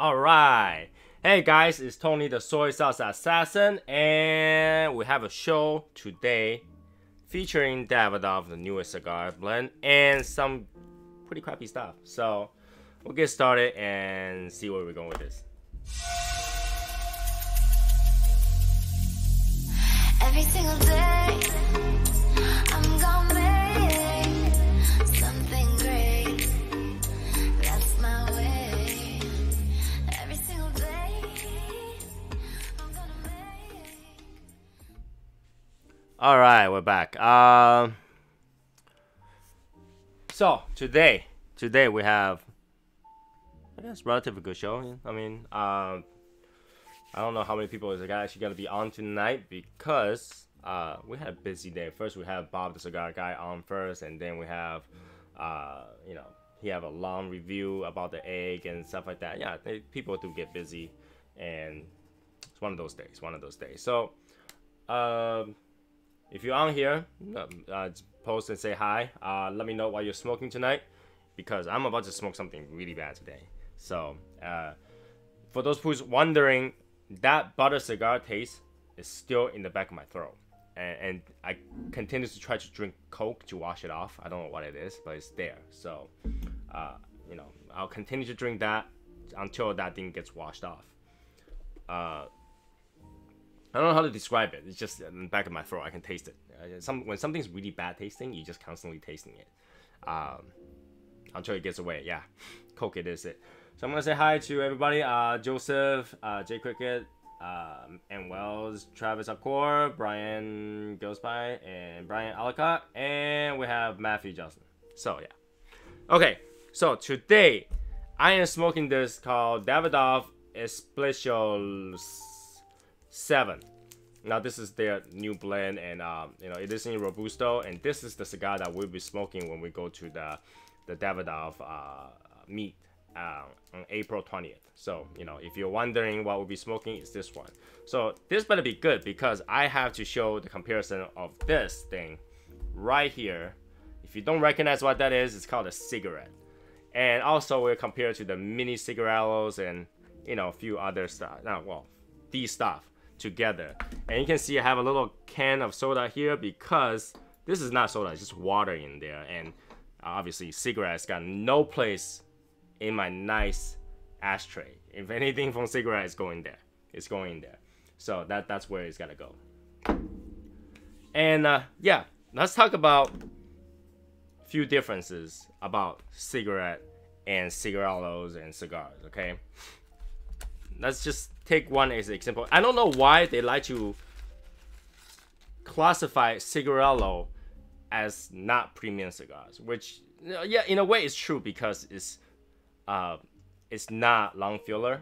Alright. Hey guys, it's Tony the Soy Sauce Assassin, and we have a show today featuring Davidoff, the newest cigar blend, and some pretty crappy stuff. So we'll get started and see where we're going with this. Every single day, I'm gonna make something great. That's my way. Every single day, I'm gonna make. All right, we're back. So today we have, I guess, relatively good show. I mean, I don't know how many people is actually gonna be on tonight because we had a busy day. First we have Bob the Cigar Guy on first, and then we have he have a long review about the egg and stuff like that. Yeah, people do get busy, and it's one of those days. So if you're on here, post and say hi. Let me know what you're smoking tonight, because I'm about to smoke something really bad today. So for those who's wondering, that butter cigar taste is still in the back of my throat, and I continue to try to drink Coke to wash it off. I don't know what it is, but it's there. So I'll continue to drink that until that thing gets washed off. I don't know how to describe it. It's just in the back of my throat. I can taste it. When something's really bad tasting, you're just constantly tasting it until it gets away. Yeah, Coke it is it. So I'm gonna say hi to everybody. Joseph, Jay Cricket, and Wells, Travis Accor, Brian Gillespie, and Brian Alcott, and we have Matthew Johnson. So yeah. Okay, so today I am smoking this called Davidoff Especiales 7. Now this is their new blend, and it is in Robusto, and this is the cigar that we'll be smoking when we go to the Davidoff meet on April 20th. So if you're wondering what we'll be smoking, it's this one. So this better be good, because I have to show the comparison of this thing right here. If you don't recognize what that is, it's called a cigarette. And also we'll compare to the mini cigarillos and a few other stuff. These stuff together. And you can see I have a little can of soda here, because this is not soda, it's just water in there. And obviously cigarettes got no place in my nice ashtray. If anything from cigarette is going there, it's going there. So that's where it's gotta go. And yeah, let's talk about a few differences about cigarette and cigarillos and cigars. Okay, let's just take one as an example. I don't know why they like to classify cigarillo as not premium cigars, which, yeah, in a way it's true, because it's not long filler,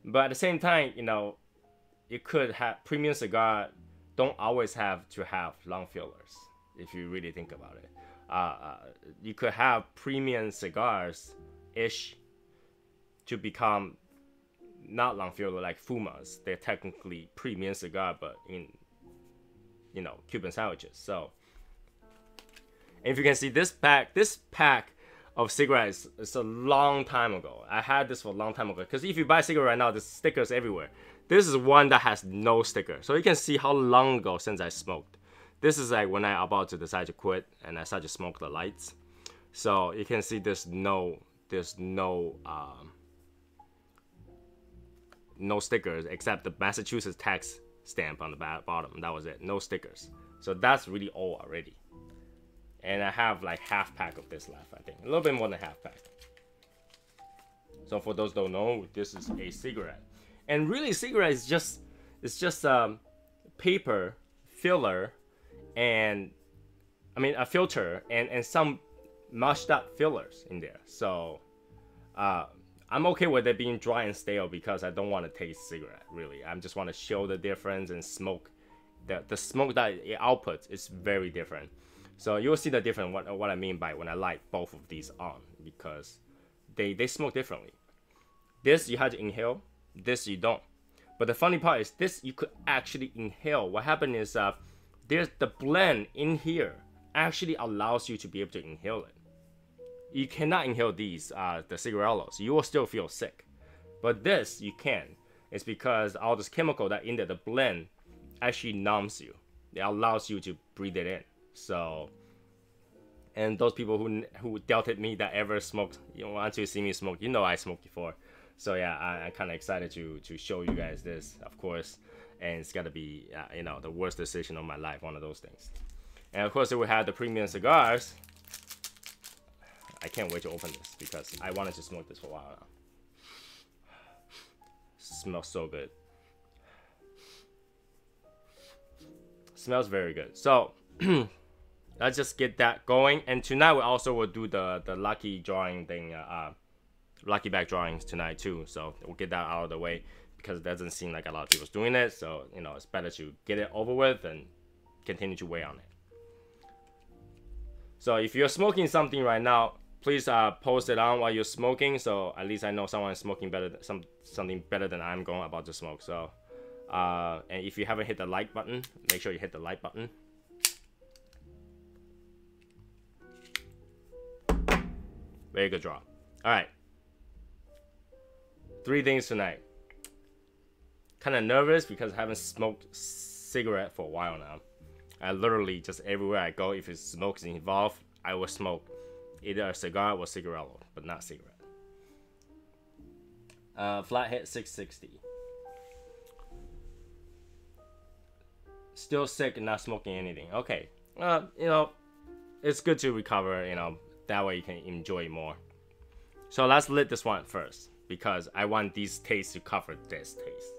but at the same time, you could have premium cigar don't always have to have long fillers. If you really think about it, you could have premium cigars ish to become not long filler, like Fumas. They're technically premium cigar, but in Cuban sandwiches. So, and if you can see this pack of cigarettes, it's a long time ago. I had this for a long time ago, because if you buy a cigarette right now, there's stickers everywhere. This is one that has no sticker, so you can see how long ago since I smoked. This is like when I about to decide to quit and I started to smoke the lights. So you can see there's no stickers except the Massachusetts tax stamp on the bottom. That was it. No stickers. So that's really old already. And I have like half pack of this left, I think. A little bit more than half pack. So for those who don't know, this is a cigarette. And really, cigarette is just paper, filler, and a filter and some mushed up fillers in there. So I'm okay with it being dry and stale, because I don't want to taste cigarette, really. I just want to show the difference and smoke. The smoke that it outputs is very different. So you'll see the difference, what I mean by when I light both of these on, because they smoke differently. This you have to inhale, this you don't. But the funny part is, this you could actually inhale. What happened is there's the blend in here actually allows you to be able to inhale it. You cannot inhale these, the cigarillos. You will still feel sick. But this you can. It's because all this chemical that in there, the blend, actually numbs you. It allows you to breathe it in. So, and those people who doubted me that ever smoked, once you see me smoke, I smoked before. So yeah, I'm kind of excited to show you guys this, of course. And it's got to be, the worst decision of my life, one of those things. And of course, we have the premium cigars. I can't wait to open this because I wanted to smoke this for a while now. Smells so good. Smells very good. So let's just get that going. And tonight we also will do the lucky drawing thing, lucky bag drawings tonight too. So we'll get that out of the way because it doesn't seem like a lot of people's doing it. So it's better to get it over with and continue to weigh on it. So if you're smoking something right now, please post it on while you're smoking, so at least I know someone is smoking better, something better than I'm about to smoke. So, and if you haven't hit the like button, make sure you hit the like button. Very good draw. All right, 3 things tonight. Kind of nervous because I haven't smoked cigarette for a while now. I literally just everywhere I go, if it's smoke involved, I will smoke either a cigar or cigarillo, but not cigarette. Flathead 660. Still sick and not smoking anything. Okay. It's good to recover, that way you can enjoy more. So let's lit this one first because I want these tastes to cover this taste.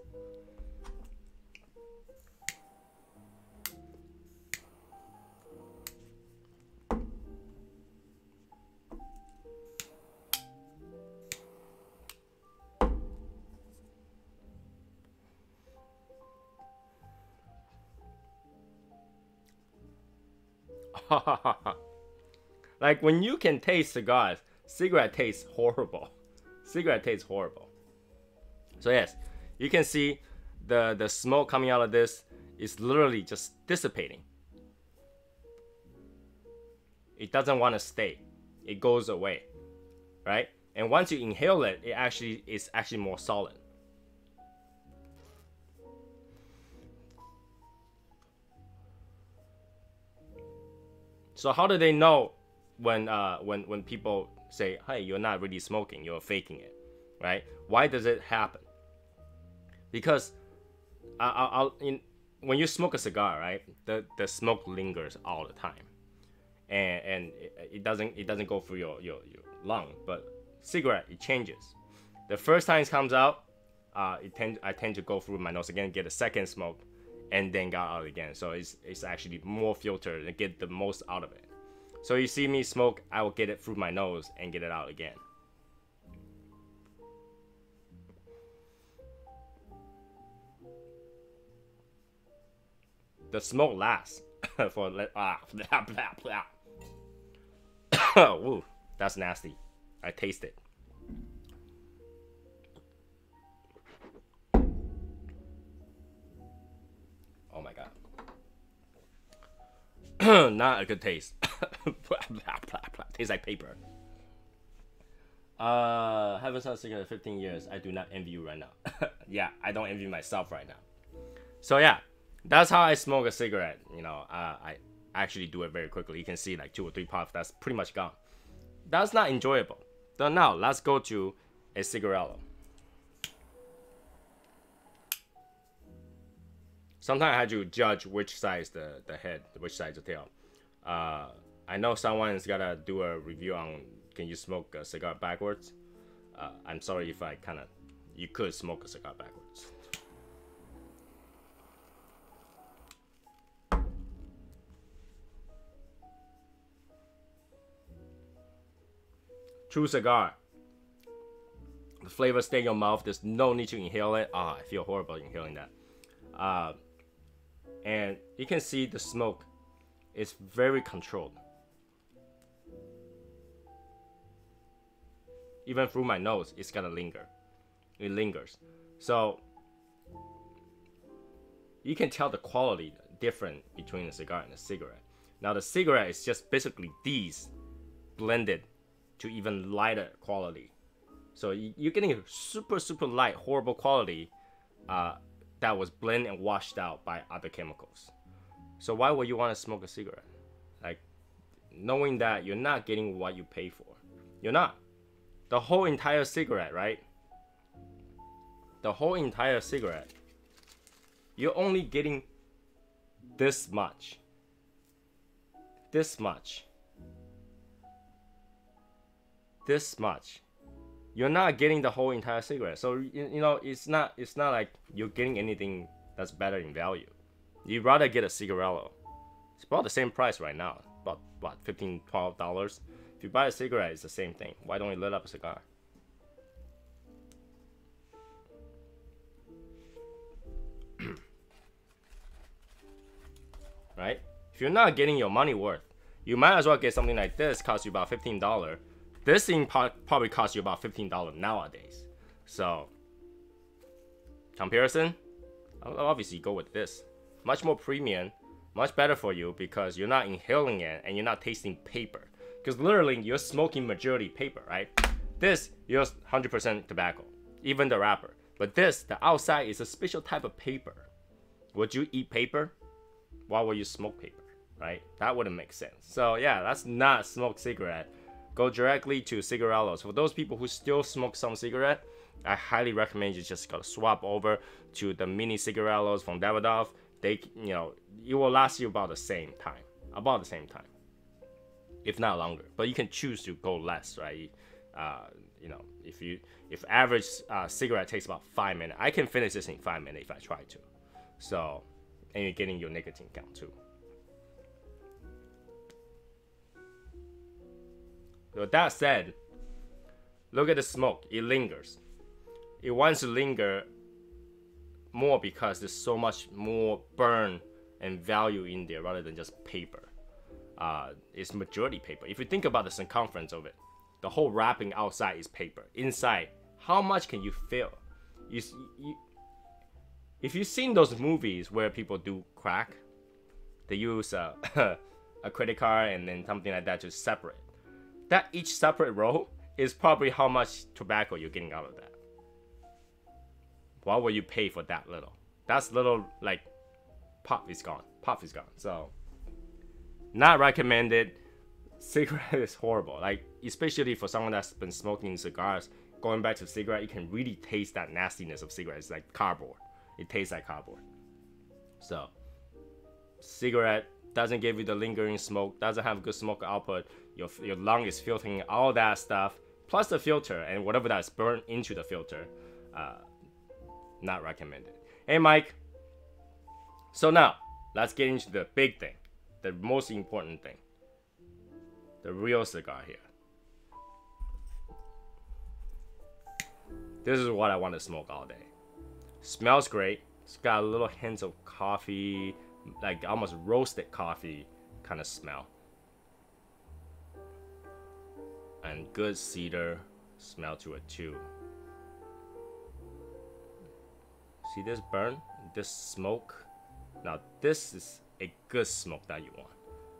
Like when you can taste cigars, cigarette tastes horrible. Cigarette tastes horrible. So yes, you can see the smoke coming out of this is literally just dissipating. It doesn't want to stay. It goes away, right? And once you inhale it, it's actually more solid. So how do they know when people say, "Hey, you're not really smoking, you're faking it," right? Why does it happen? Because when you smoke a cigar, right, the smoke lingers all the time, and it doesn't go through your lung. But cigarette, it changes. The first time it comes out, I tend to go through my nose again, get a second smoke, and then got out again. So it's actually more filtered and get the most out of it. So you see me smoke, I will get it through my nose and get it out again. The smoke lasts for blah, blah, blah. Ooh, that's nasty. I taste it. Oh my god. Not a good taste. Tastes like paper. Haven't smoked a cigarette in 15 years. I do not envy you right now. Yeah, I don't envy myself right now. So yeah, that's how I smoke a cigarette. I actually do it very quickly. You can see like 2 or 3 puffs. That's pretty much gone. That's not enjoyable. So now let's go to a cigarillo. Sometimes I had to judge which side is the head, which side is the tail. I know someone's gotta do a review on can you smoke a cigar backwards. I'm sorry if you could smoke a cigar backwards. True cigar. The flavor stay in your mouth. There's no need to inhale it. I feel horrible inhaling that. And you can see the smoke is very controlled. Even through my nose, it's gonna linger. It lingers. So you can tell the quality different between a cigar and a cigarette. Now the cigarette is just basically these blended to even lighter quality. So you're getting a super light, horrible quality that was blended and washed out by other chemicals. So why would you want to smoke a cigarette? Like, knowing that you're not getting what you pay for. You're not. The whole entire cigarette, right? The whole entire cigarette, you're only getting this much. This much. This much. You're not getting the whole entire cigarette. So you know, it's not like you're getting anything that's better in value. You'd rather get a cigarello. It's about the same price right now. About what, $15, $12. If you buy a cigarette, it's the same thing. Why don't you lit up a cigar? Right? If you're not getting your money worth, you might as well get something like this. Cost you about $15. This thing probably costs you about $15 nowadays. So, comparison, I'll obviously go with this. Much more premium, much better for you because you're not inhaling it and you're not tasting paper. Because literally, you're smoking majority paper, right? This, you're 100% tobacco, even the wrapper. But this, the outside is a special type of paper. Would you eat paper? Why would you smoke paper, right? That wouldn't make sense. So yeah, that's not smoked cigarette. Go directly to cigarellos. For those people who still smoke some cigarette, I highly recommend you just gotta swap over to the mini cigarellos from Davidoff. They, you know, it will last you about the same time, if not longer. But you can choose to go less, right? You know, if average cigarette takes about 5 minutes, I can finish this in 5 minutes if I try to. So, and you're getting your nicotine count too. With that said, look at the smoke. It lingers. It wants to linger more because there's so much more burn and value in there rather than just paper. It's majority paper. If you think about the circumference of it, the whole wrapping outside is paper. Inside, how much can you feel? If you've seen those movies where people do crack, they use a credit card and then something like that to separate. That each separate roll is probably how much tobacco you're getting out of that. Why would you pay for that little? That's little, like, pop is gone. Pop is gone. So, not recommended. Cigarette is horrible. Like, especially for someone that's been smoking cigars, going back to cigarette, you can really taste that nastiness of cigarettes. It's like cardboard. It tastes like cardboard. So, cigarette doesn't give you the lingering smoke, doesn't have good smoke output. Your lung is filtering all that stuff, plus the filter and whatever that's burned into the filter. Not recommended. Hey, Mike. So now, let's get into the big thing, the most important thing, the real cigar here. This is what I want to smoke all day. Smells great. It's got a little hints of coffee, like almost roasted coffee kind of smell. And good cedar smell to it too. See this burn? This smoke? Now this is a good smoke that you want.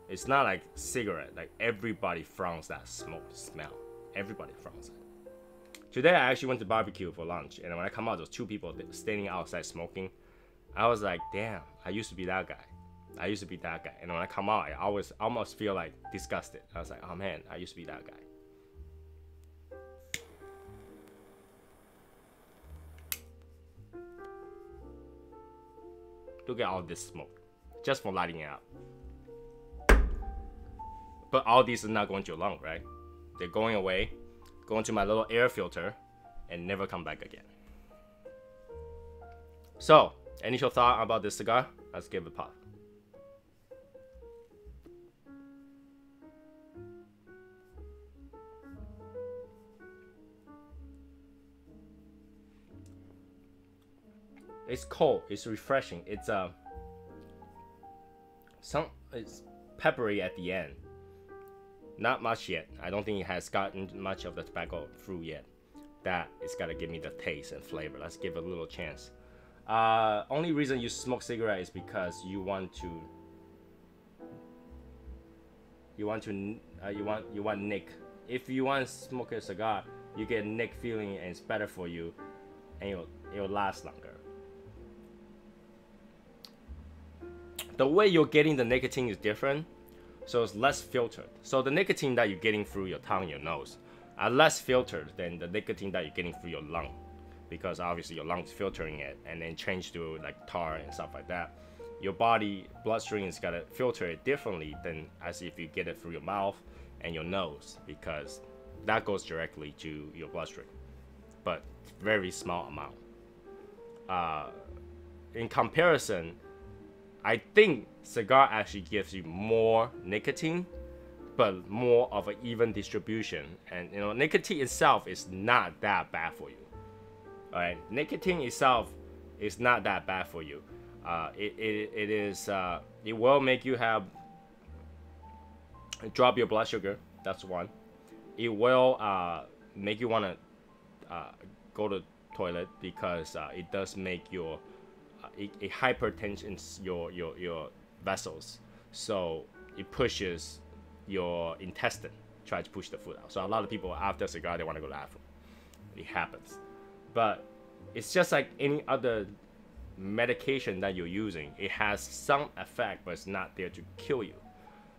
It's not like cigarette, like everybody frowns that smoke smell. Everybody frowns it. Today I actually went to barbecue for lunch, and when I come out, there's 2 people standing outside smoking. I was like, damn, I used to be that guy. I used to be that guy. And when I come out, I almost feel like disgusted. I was like, oh man, I used to be that guy. Look at all this smoke, just for lighting it up. But all these are not going to your lung, right? They're going away, going to my little air filter, and never come back again. So, initial thought about this cigar? Let's give it a puff. It's cold. It's refreshing. It's it's peppery at the end. Not much yet. I don't think it has gotten much of the tobacco through yet. That is gotta give me the taste and flavor. Let's give it a little chance. Only reason you smoke cigarette is because you want nick. If you want to smoke a cigar, you get nick feeling, and it's better for you, and it'll last longer. The way you're getting the nicotine is different, so it's less filtered. So the nicotine that you're getting through your tongue, your nose, are less filtered than the nicotine that you're getting through your lung, because obviously your lungs filtering it and then change to like tar and stuff like that. Your body bloodstream is gotta filter it differently than as if you get it through your mouth and your nose, because that goes directly to your bloodstream, but very small amount. In comparison, I think cigar actually gives you more nicotine, but more of an even distribution. And you know, nicotine itself is not that bad for you. All right, nicotine itself is not that bad for you. It will make you have drop your blood sugar. That's one. It will make you want to go to toilet, because it does make your it hypertensions your vessels, so it pushes your intestine, try to push the food out. So a lot of people after cigar, they want to go to the bathroom. It happens, but it's just like any other medication that you're using. It has some effect, but it's not there to kill you.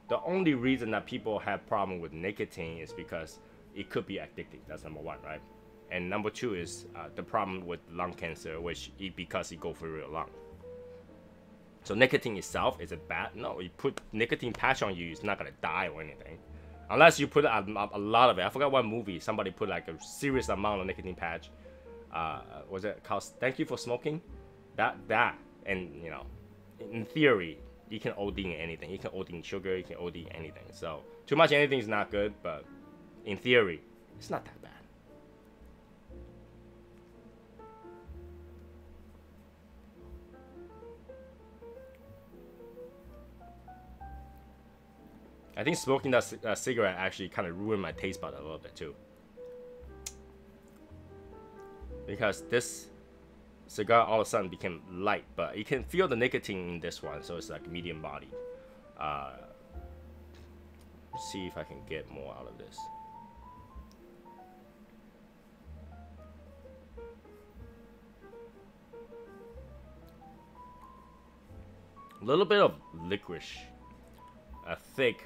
The only reason that people have problem with nicotine is because it could be addicting. That's number one, right? And number two is the problem with lung cancer, because it goes through your lung. So nicotine itself, is it bad? No, you put nicotine patch on you, it's not gonna die or anything, unless you put a lot of it. I forgot what movie somebody put like a serious amount of nicotine patch. Was it called Thank You for Smoking? That and you know, in theory, you can OD in anything. You can OD in sugar, you can OD in anything. So too much anything is not good, but in theory, it's not that bad. I think smoking that cigarette actually kind of ruined my taste bud a little bit too, because this cigar all of a sudden became light, but you can feel the nicotine in this one, so it's like medium body. Let's see if I can get more out of this. A little bit of licorice, a thick,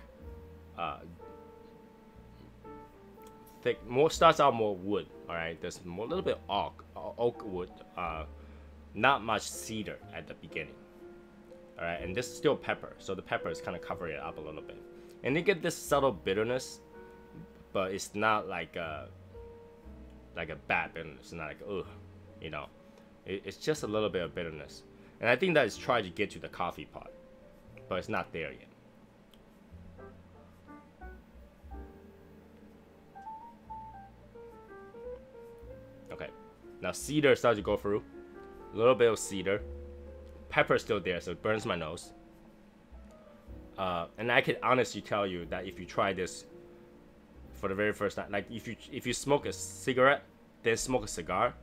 more starts out more wood. All right, there's more, a little bit oak wood, not much cedar at the beginning. All right, and this is still pepper, so the pepper is kind of covering it up a little bit, and you get this subtle bitterness, but it's not like a bad bitterness. It's not like ugh, you know, it's just a little bit of bitterness, and I think that is trying to get to the coffee pot, but it's not there yet. Okay, now cedar starts to go through. A little bit of cedar. Pepper's still there, so it burns my nose. And I can honestly tell you that if you try this for the very first time, like if you smoke a cigarette, then smoke a cigar,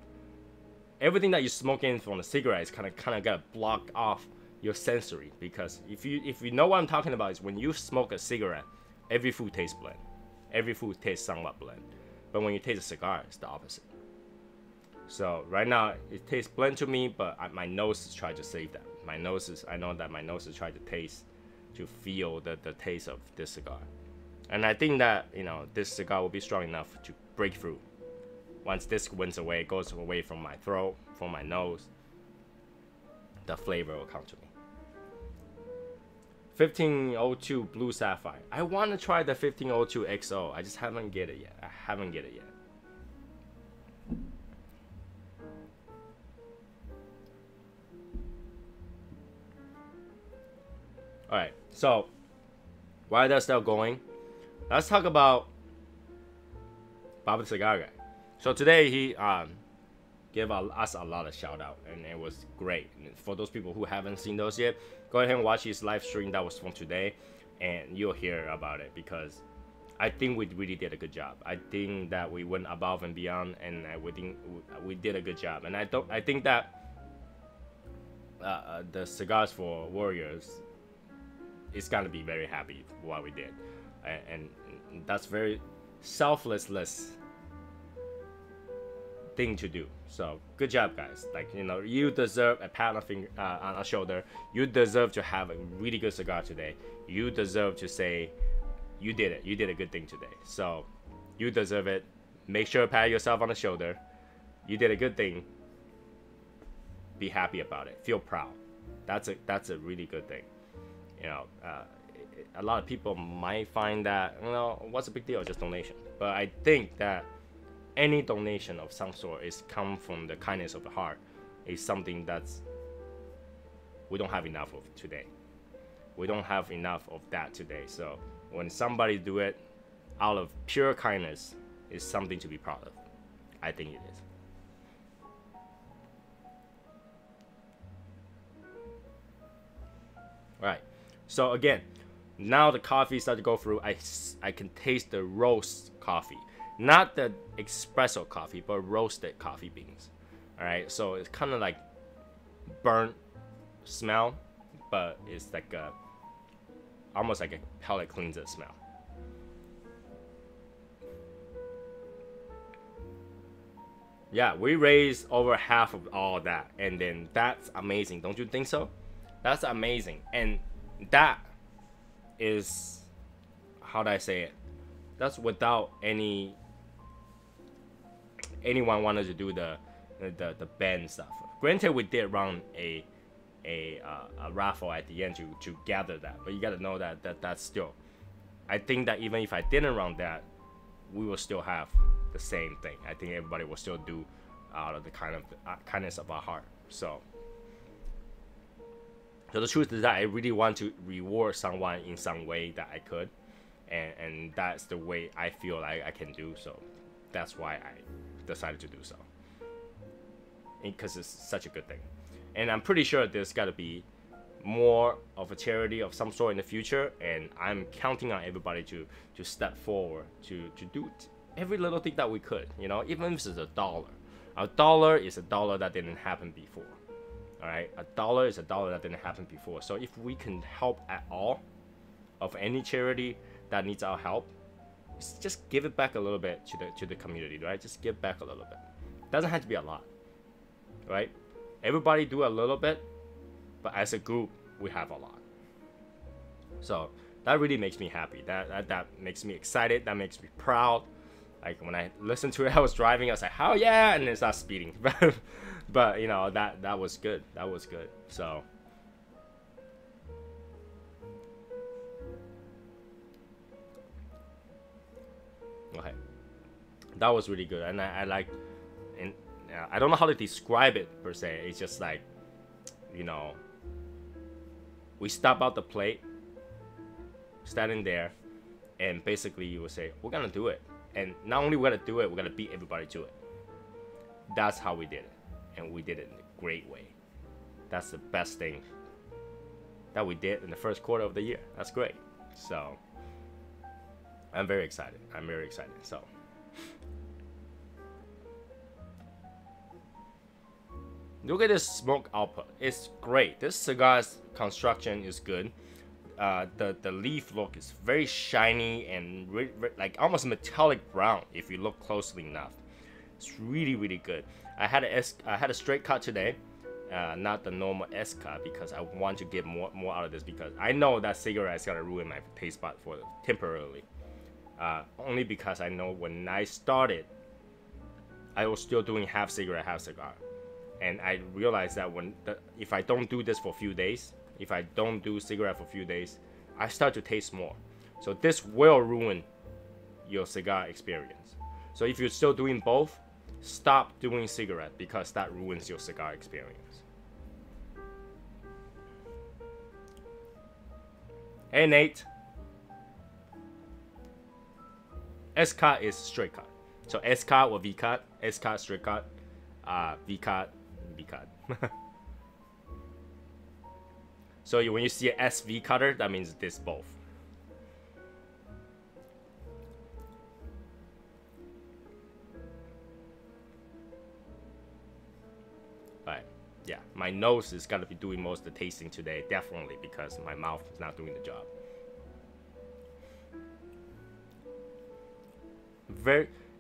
everything that you smoke in from the cigarette is kind of gotta block off your sensory. Because if you know what I'm talking about, is when you smoke a cigarette, every food tastes bland. Every food tastes somewhat bland. But when you taste a cigar, it's the opposite. So right now it tastes bland to me, but my nose is trying to save that. I know that my nose is trying to feel the taste of this cigar. And I think that, you know, this cigar will be strong enough to break through. Once this wins away, it goes away from my throat, from my nose, the flavor will come to me. 1502 Blue Sapphire. I want to try the 1502 XO. I just haven't get it yet. Alright, so while that's still going, let's talk about Bob the Cigar Guy. So today he gave us a lot of shout out, and it was great. And for those people who haven't seen those yet, go ahead and watch his live stream that was from today, and you'll hear about it, because I think we really did a good job. I think that we went above and beyond, and we did a good job. And I think that the Cigars for Warriors is gonna be very happy with what we did, and that's very selfless thing to do. So good job, guys. Like, you know, you deserve a pat on the shoulder. You deserve to have a really good cigar today. You deserve to say you did it. You did a good thing today. So you deserve it. Make sure to pat yourself on the shoulder. You did a good thing. Be happy about it. Feel proud. That's a really good thing. You know, a lot of people might find that, you know, what's the big deal? Just donation. But I think that any donation of some sort is come from the kindness of the heart. Is something that's we don't have enough of today. We don't have enough of that today. So when somebody do it out of pure kindness, is something to be proud of. I think it is. Right. So again, now the coffee started to go through. I can taste the roast coffee, not the espresso coffee, but roasted coffee beans. All right. So it's kind of like burnt smell, but it's like a almost like a palate cleanser smell. Yeah, we raised over half of all that, and then that's amazing. Don't you think so? That's amazing, and that is, how do I say it? That's without anyone wanted to do the band stuff. Granted, we did run a raffle at the end to gather that, but you got to know that's still. I think that even if I didn't run that, we will still have the same thing. I think everybody will still do out of the kindness of our heart. So the truth is that I really want to reward someone in some way that I could, and that's the way I feel like I can do. So that's why I decided to do so, because it's such a good thing. And I'm pretty sure there's got to be more of a charity of some sort in the future, and I'm counting on everybody to step forward to do every little thing that we could, you know, even if it's $1. $1 is $1 that didn't happen before. All right, $1 is $1 that didn't happen before. So if we can help at all of any charity that needs our help, just give it back a little bit to the community, right? Just give back a little bit. Doesn't have to be a lot, right? Everybody do a little bit, but as a group, we have a lot. So that really makes me happy. That makes me excited. That makes me proud. Like when I listened to it, I was driving. I was like, "Oh yeah!" and then start speeding. But you know that was good. That was good. So okay, that was really good, and I like, and I don't know how to describe it per se. It's just like, you know, we stop out the plate, standing there, and basically you would say, "We're gonna do it." And not only we're gonna do it, we're gonna beat everybody to it. That's how we did it, and we did it in a great way. That's the best thing that we did in the first quarter of the year. That's great. So I'm very excited. I'm very excited. So look at this smoke output. It's great. This cigar's construction is good. The leaf look is very shiny and like almost metallic brown if you look closely enough. It's really good. I had a straight cut today, not the normal S cut, because I want to get more out of this, because I know that cigarette is gonna ruin my taste bud for temporarily. Only because I know when I started, I was still doing half cigarette, half cigar, and I realized that if I don't do this for a few days. If I don't do cigarette for a few days, I start to taste more. So this will ruin your cigar experience. So if you're still doing both, stop doing cigarette, because that ruins your cigar experience. Hey Nate. S cut is straight cut. So S cut or V cut. S cut straight cut. V cut, V cut. So when you see an SV cutter, that means this both. Alright, yeah, my nose is gonna be doing most of the tasting today, definitely, because my mouth is not doing the job.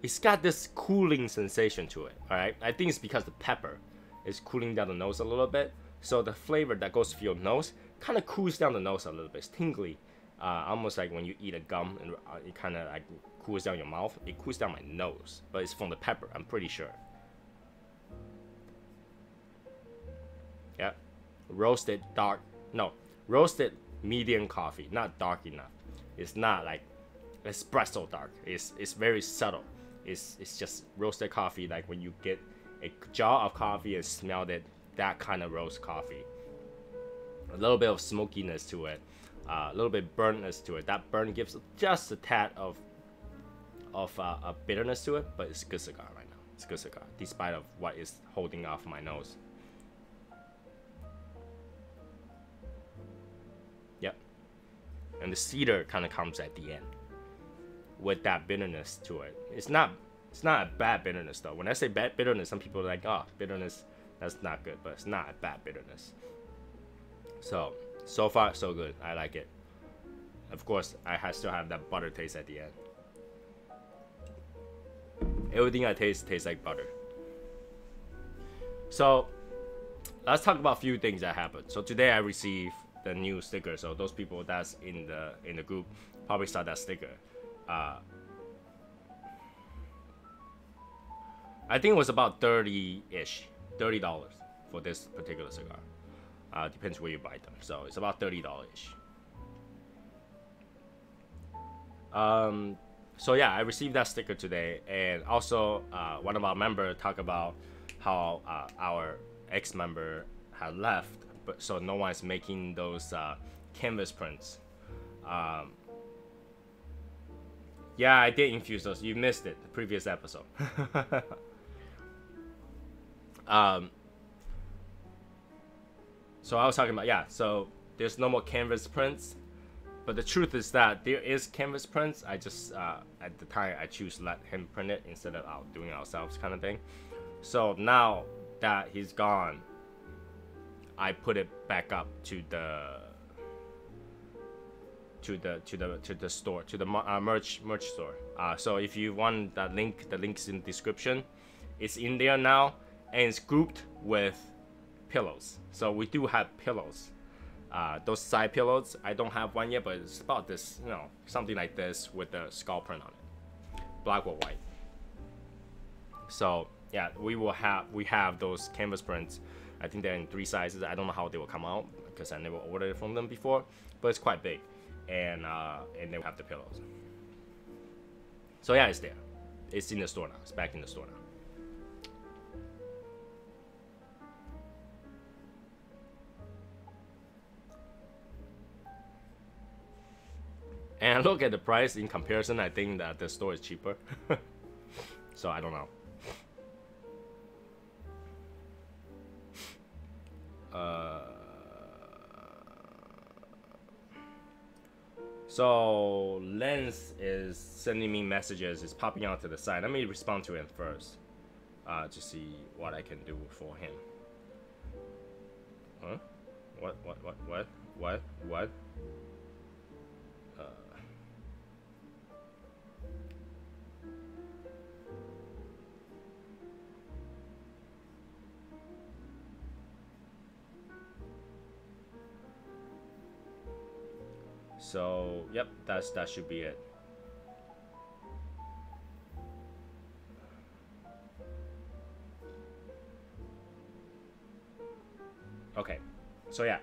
it's got this cooling sensation to it. All right, I think it's because the pepper is cooling down the nose a little bit, so the flavor that goes through your nose kind of cools down the nose a little bit. It's tingly, almost like when you eat a gum and it kind of like cools down your mouth. It cools down my nose, but it's from the pepper, I'm pretty sure. Yeah, roasted medium coffee, not dark enough. It's not like espresso dark. It's very subtle. It's just roasted coffee, like when you get a jar of coffee and smell that kind of roast coffee. A little bit of smokiness to it, a little bit burntness to it. That burn gives just a tad of a bitterness to it, but it's a good cigar right now. It's a good cigar, despite of what is holding off my nose. Yep. And the cedar kind of comes at the end with that bitterness to it. It's not a bad bitterness though. When I say bad bitterness, some people are like, oh, bitterness, that's not good, but it's not a bad bitterness. So far so good. I like it. Of course, I still have that butter taste at the end. Everything I taste tastes like butter. So let's talk about a few things that happened. So today I received the new sticker. So those people that's in the group probably saw that sticker. I think it was about $30 for this particular cigar. Depends where you buy them. So it's about $30. So yeah, I received that sticker today, and also one of our members talked about how our ex-member had left, but so no one's making those canvas prints. Yeah, I did infuse those. You missed it, the previous episode. So I was talking about, yeah, so there's no more canvas prints, but the truth is that there is canvas prints. I just at the time I choose to let him print it instead of doing it ourselves kind of thing. So now that he's gone, I put it back up to the store, to the merch store. So if you want that link, the link's in the description. It's in there now, and it's grouped with pillows. So we do have pillows. Those side pillows, I don't have one yet, but it's about this, you know, something like this with the skull print on it, black or white. So yeah, we have those canvas prints. I think they're in 3 sizes. I don't know how they will come out because I never ordered it from them before, but it's quite big, and they have the pillows. So yeah, it's there. It's in the store now. It's back in the store now. And look at the price in comparison. I think that the store is cheaper. So I don't know. So Lens is sending me messages. It's popping out to the side. Let me respond to him first, to see what I can do for him. Huh? What? So yep, that should be it. Okay, so yeah.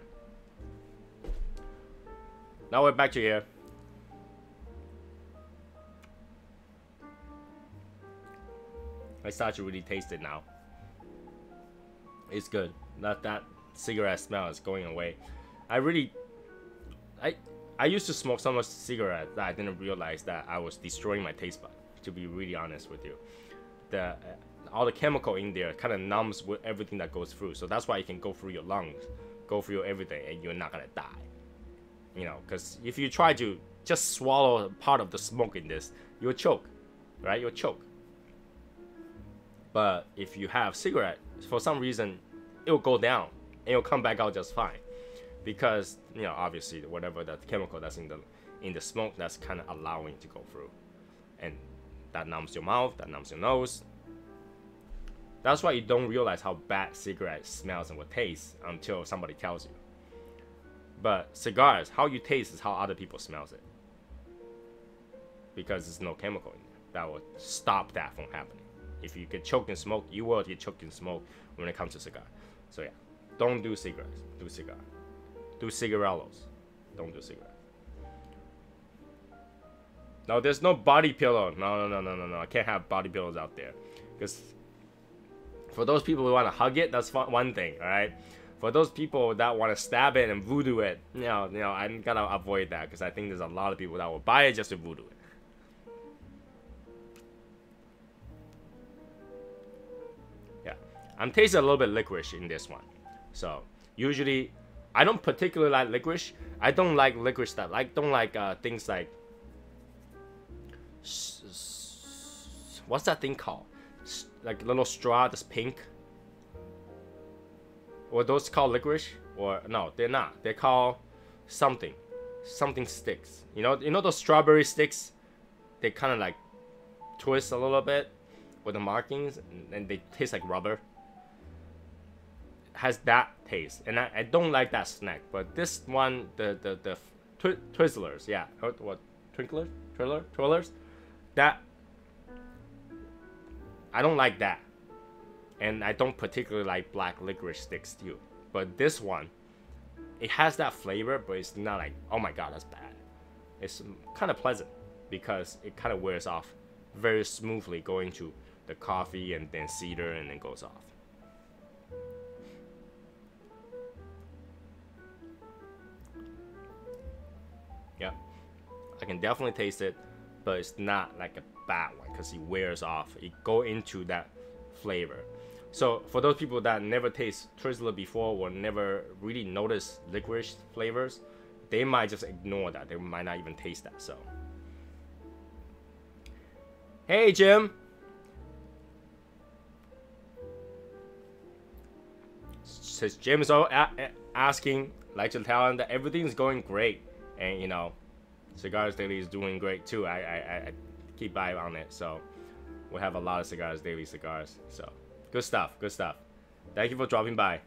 Now we're back to here. I start to really taste it now. It's good. That cigarette smell is going away. I used to smoke so much cigarette that I didn't realize that I was destroying my taste bud, to be really honest with you. All the chemical in there kind of numbs with everything that goes through. So that's why it can go through your lungs, go through everything, and you're not gonna die. You know, because if you try to just swallow part of the smoke in this, you'll choke, right? You'll choke. But if you have cigarette, for some reason, it'll go down and it'll come back out just fine. Because, you know, obviously whatever that chemical that's in the smoke, that's kind of allowing to go through, and that numbs your mouth, that numbs your nose. That's why you don't realize how bad cigarette smells and will taste until somebody tells you. But cigars, how you taste is how other people smells it. Because there's no chemical in there that will stop that from happening. If you get choked in smoke, you will get choked in smoke when it comes to cigar. So yeah, don't do cigarettes, do cigar. Do cigarellos, don't do cigarettes. No, there's no body pillow. No. I can't have body pillows out there. Because for those people who want to hug it, that's one thing, alright? For those people that want to stab it and voodoo it, I'm gonna avoid that because I think there's a lot of people that will buy it just to voodoo it. Yeah, I'm tasting a little bit licorice in this one. So usually, I don't particularly like licorice. I don't like licorice stuff. I don't like things like what's that thing called? Like a little straw that's pink. Or those called licorice? Or no, they're not. They're called something sticks. You know those strawberry sticks? They kind of like twist a little bit with the markings, and they taste like rubber. Has that taste, and I don't like that snack. But this one, the Twizzlers, yeah, what Twirlers, that I don't like that, and I don't particularly like black licorice sticks too. But this one, it has that flavor, but it's not like, oh my god, that's bad. It's kind of pleasant because it kind of wears off very smoothly, going to the coffee and then cedar and then goes off. Yeah, I can definitely taste it, but it's not like a bad one because it wears off. It go into that flavor. So for those people that never taste Twizzler before or never really notice licorice flavors, they might just ignore that. They might not even taste that. So, hey Jim. Says Jim's asking, like to tell him that everything's going great, and you know, Cigars Daily is doing great too. I keep eye on it, so we'll have a lot of Cigars Daily cigars. So good stuff, good stuff. Thank you for dropping by.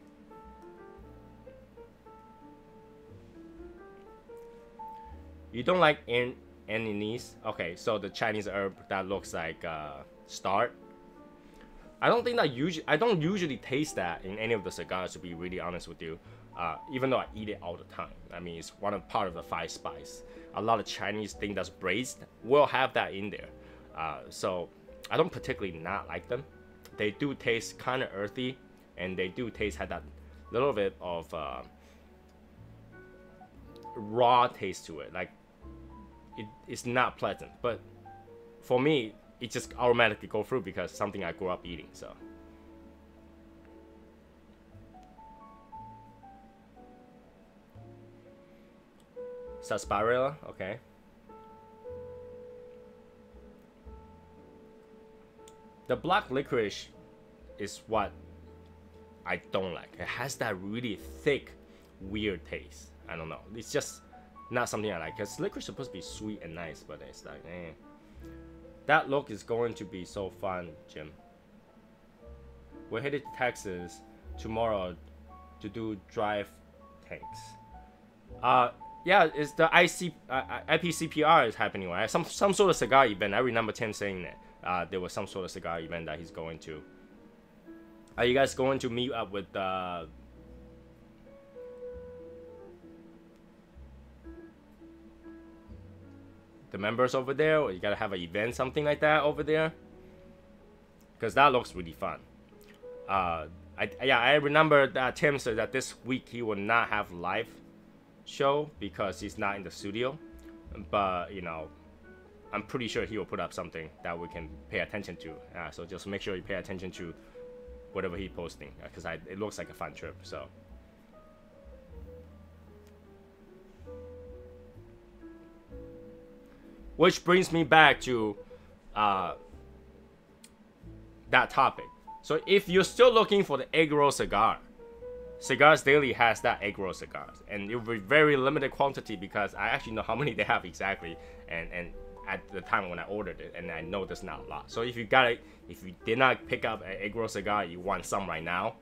You don't like anise? Okay, so the Chinese herb that looks like star. I don't think that I don't usually taste that in any of the cigars, to be really honest with you. Even though I eat it all the time. I mean, it's part of the 5 spice. A lot of Chinese thing that's braised will have that in there. So I don't particularly not like them. They do taste kind of earthy, and they do have that little bit of raw taste to it. Like it's not pleasant, but for me, it just automatically go through because it's something I grew up eating. So. Sarsaparilla, okay. The black licorice is what I don't like. It has that really thick, weird taste. I don't know. It's just not something I like. Because licorice is supposed to be sweet and nice, but it's like, eh. That look is going to be so fun, Jim. We're headed to Texas tomorrow to do drive tanks. Yeah, it's the IPCPR is happening, right? Some sort of cigar event. I remember Tim saying that there was some sort of cigar event that he's going to. Are you guys going to meet up with the members over there, or you gotta have an event, something like that over there? Because that looks really fun. I remember that Tim said that this week he will not have live show because he's not in the studio, but you know, I'm pretty sure he will put up something that we can pay attention to. So just make sure you pay attention to whatever he's posting, because it looks like a fun trip. So which brings me back to that topic. So if you're still looking for the egg roll cigar, Cigars Daily has that egg roll cigars, and it will be very limited quantity because I actually know how many they have exactly, and at the time when I ordered it, and I know there's not a lot. So if you did not pick up an egg roll cigar, you want some right now,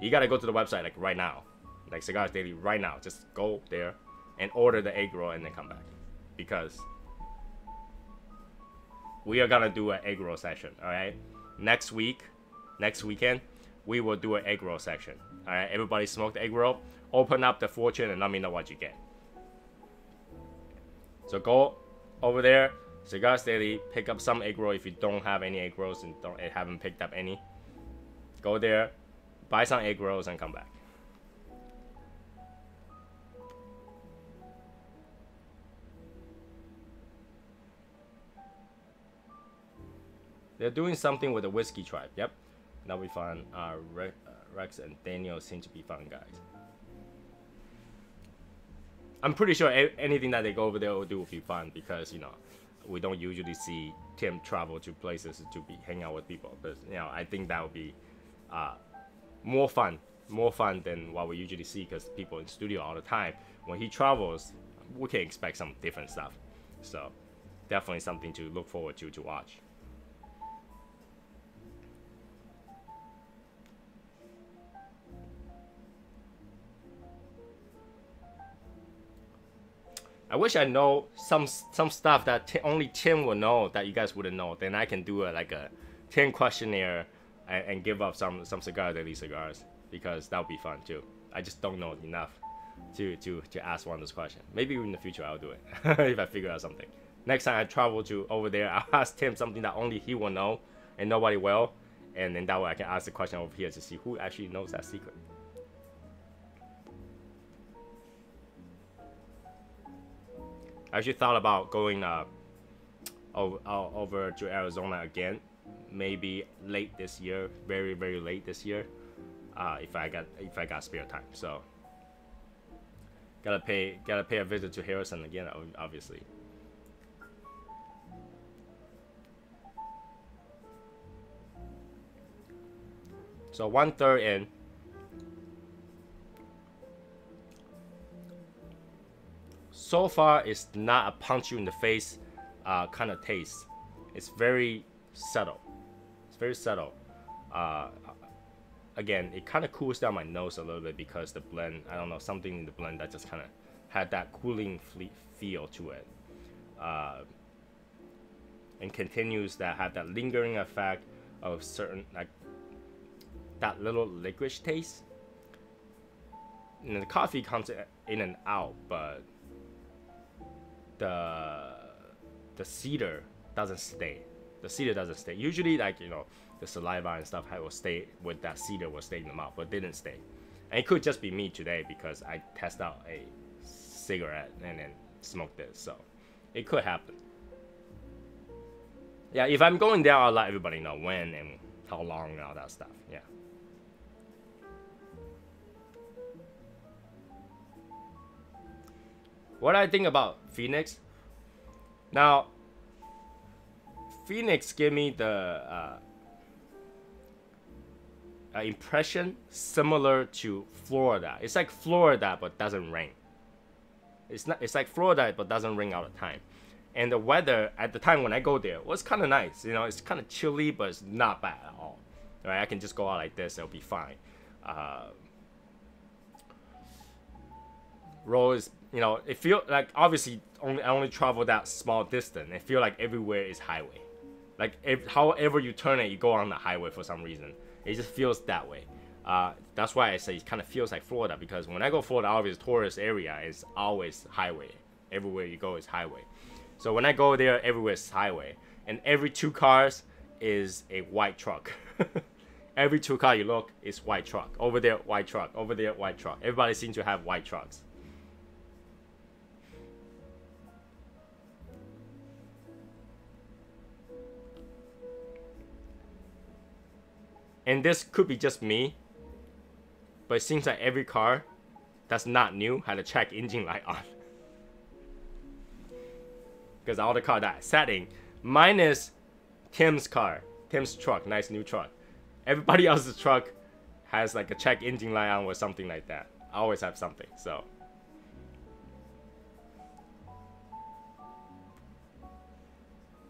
you gotta go to the website like right now, like Cigars Daily right now. Just go there and order the egg roll and then come back, because we are gonna do an egg roll session. All right, next weekend, we will do an egg roll section. All right, everybody smoke the egg roll, open up the fortune, and let me know what you get. So go over there, Cigars Daily, pick up some egg roll if you don't have any egg rolls and haven't picked up any. Go there, buy some egg rolls, and come back. They're doing something with the whiskey tribe. Yep, that'll be fun. Rex and Daniel seem to be fun guys. I'm pretty sure anything that they go over there will do will be fun, because you know we don't usually see Tim travel to places to hang out with people. But you know, I think that would be more fun than what we usually see, because people in studio all the time. When he travels, we can expect some different stuff. So definitely something to look forward to watch. I wish I know some stuff that only Tim will know that you guys wouldn't know. Then I can do like a 10 questionnaire and give up some Cigar Daily cigars, because that would be fun too. I just don't know enough to ask one of those questions. Maybe in the future I'll do it if I figure out something. Next time I travel to over there, I'll ask Tim something that only he will know and nobody will, and then that way I can ask the question over here to see who actually knows that secret. I actually thought about going over to Arizona again, maybe late this year, very late this year, if I got spare time. So gotta pay a visit to Harrison again, obviously. So 1/3 in. So far, it's not a punch you in the face kind of taste. It's very subtle. It's very subtle. Again, it kind of cools down my nose a little bit, because the blend, I don't know, something in the blend that just kind of had that cooling feel to it. And continues to have that lingering effect of certain, like, that little licorice taste. And the coffee comes in and out, but the cedar doesn't stay. The cedar doesn't stay. Usually, like, you know, the saliva and stuff will stay with that cedar, will stay in the mouth, but it didn't stay. And it could just be me today, because I tested out a cigarette and then smoked this, so it could happen. Yeah, if I'm going there, I'll let everybody know when and how long and all that stuff. Yeah. What I think about Phoenix? Now, Phoenix gave me the impression similar to Florida. It's like Florida, but doesn't rain. It's like Florida, but doesn't rain all the time. And the weather at the time when I go there was kind of nice. You know, it's kind of chilly, but it's not bad at all. Right? I can just go out like this; it'll be fine. Road is, you know, it feel like, obviously I only travel that small distance. I feel like everywhere is highway. Like however you turn it, you go on the highway for some reason. It just feels that way. That's why I say it kind of feels like Florida, because when I go Florida, obviously tourist area is always highway. Everywhere you go is highway. So when I go there, everywhere is highway, and every 2 cars is a white truck. Every 2 car you look is white truck. Over there, white truck. Over there, white truck. Everybody seems to have white trucks. And this could be just me, but it seems like every car that's not new had a check engine light on. Because all the car that sat in, minus Tim's car, Tim's truck, nice new truck. Everybody else's truck has like a check engine light on or something like that. I always have something, so.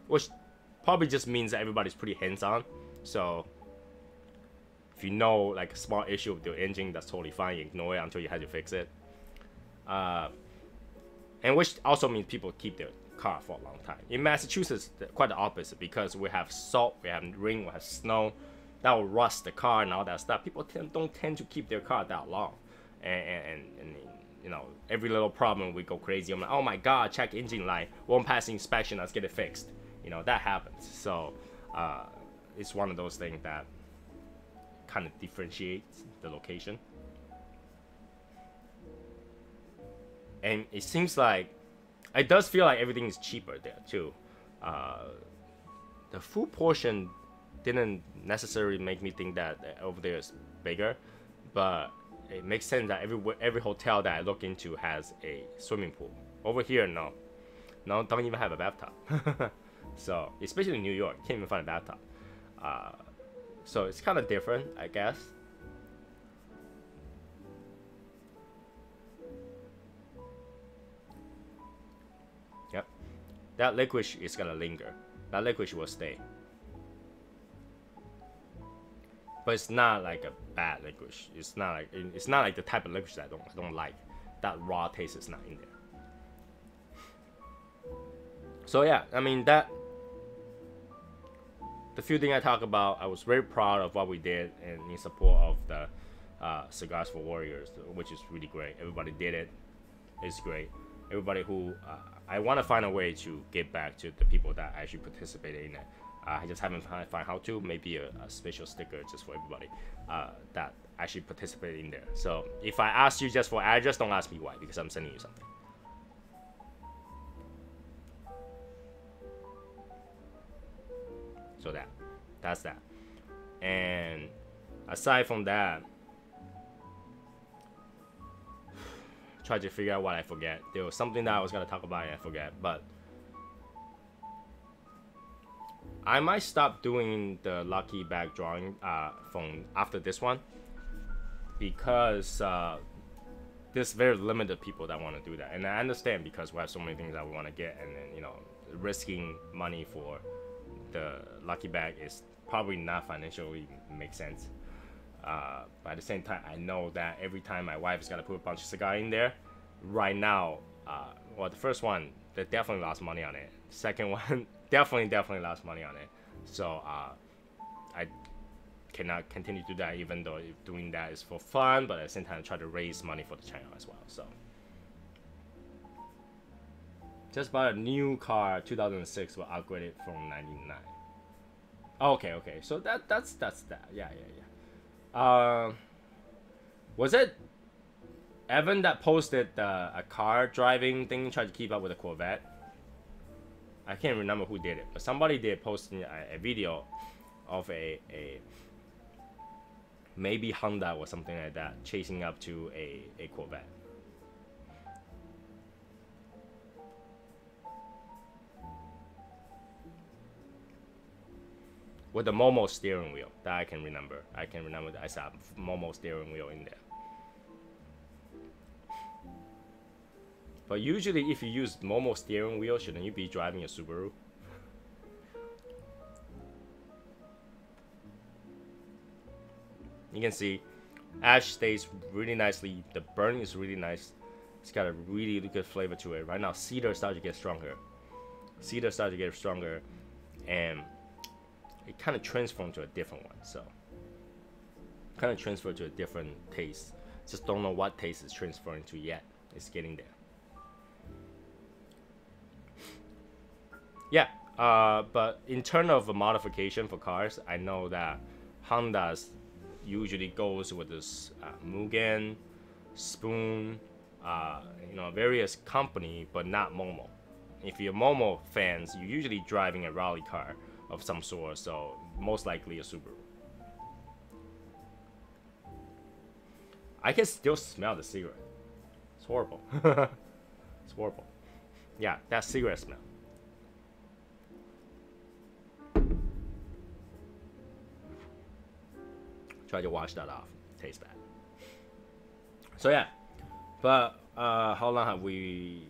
which probably just means that everybody's pretty hands-on. So if you know like a small issue with your engine, that's totally fine. You ignore it until you have to fix it. And which also means people keep their car for a long time. In Massachusetts, quite the opposite, because we have salt, we have rain, we have snow that will rust the car and all that stuff. People don't tend to keep their car that long, and you know, every little problem we go crazy. I'm like, oh my god, check engine light, won't pass the inspection, let's get it fixed. You know, that happens. So it's one of those things that kind of differentiates the location. And it seems like it does feel like everything is cheaper there too. The food portion didn't necessarily make me think that over there is bigger, but it makes sense that every hotel that I look into has a swimming pool. Over here, no, don't even have a bathtub. So especially in New York, you can't even find a bathtub. So it's kind of different, I guess. Yep, that licorice is gonna linger. That licorice will stay. But it's not like a bad licorice. It's not like the type of licorice that I don't like. That raw taste is not in there. So yeah, I mean the few things I talk about, I was very proud of what we did and in support of the Cigars for Warriors, which is really great. Everybody did it. It's great. Everybody who I want to find a way to get back to the people that actually participated in it. I just haven't found how to. Maybe a special sticker just for everybody that actually participated in there. So if I ask you just for address, don't ask me why, because I'm sending you something. So that's that. And aside from that, try to figure out what I forget. There was something that I was gonna talk about and I forget, but I might stop doing the lucky bag drawing from after this one, because there's very limited people that want to do that, and I understand because we have so many things that we want to get, and then, you know, risking money for the lucky bag is probably not financially make sense. But at the same time, I know that every time my wife's got to put a bunch of cigar in there, right now, well, the first one, they definitely lost money on it. Second one, definitely lost money on it. So I cannot continue to do that, even though doing that is for fun, but at the same time, try to raise money for the channel as well. So just bought a new car, 2006, will upgrade it from 99. Okay, so that's that. Yeah. Was it Evan that posted a car driving thing, tried to keep up with a Corvette? I can't remember who did it, but somebody did post a video of a maybe Honda or something like that chasing up to a Corvette. With the Momo steering wheel, that I can remember. I can remember that I saw Momo steering wheel in there. But usually if you use Momo steering wheel, shouldn't you be driving a Subaru? You can see ash stays really nicely. The burn is really nice. It's got a really good flavor to it. Right now, cedar starts to get stronger. And it kind of transformed to a different one. So, kind of transferred to a different taste. Just don't know what taste it's transferring to yet. It's getting there. Yeah, but in terms of a modification for cars, I know that Honda's usually goes with this Mugen, Spoon, you know, various company, but not Momo. If you're Momo fans, you're usually driving a rally car of some sort, so most likely a Subaru. I can still smell the cigarette. It's horrible. It's horrible. Yeah, that cigarette smell. Try to wash that off. Tastes bad. So yeah, but how long have we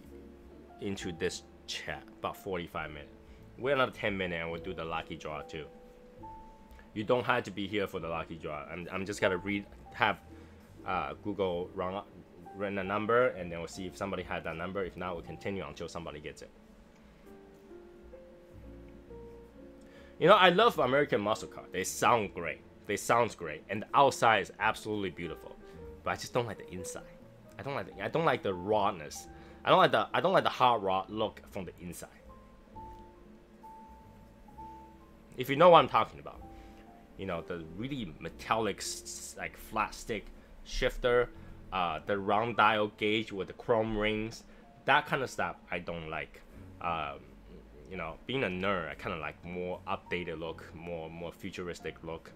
into this chat? About 45 minutes. wait another 10 minutes and we'll do the lucky draw too. You don't have to be here for the lucky draw. I'm just gonna have Google run a number, and then we'll see if somebody had that number. If not, we'll continue until somebody gets it. You know, I love American muscle car. They sound great. They sound great, and the outside is absolutely beautiful. But I just don't like the inside. I don't like the rawness. I don't like the hard raw look from the inside. If you know what I'm talking about, you know, the really metallic, like flat stick shifter, the round dial gauge with the chrome rings, that kind of stuff I don't like. You know, being a nerd, I kind of like more updated look, more futuristic look,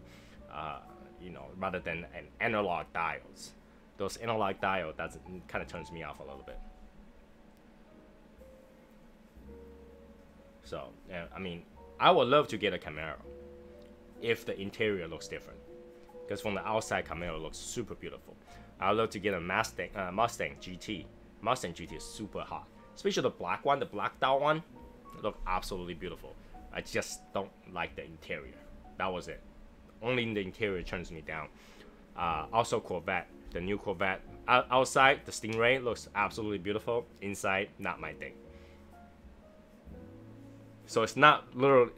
you know, rather than an analog dials. Those analog dials, that kind of turns me off a little bit. So, yeah, I mean, I would love to get a Camaro if the interior looks different, because from the outside, Camaro looks super beautiful. I'd love to get a Mustang GT. Mustang GT is super hot, especially the black one, the blacked out one. It look absolutely beautiful. I just don't like the interior. That was it. Only in the interior turns me down. Also Corvette, the new Corvette. Outside, the Stingray looks absolutely beautiful. Inside, not my thing. So it's not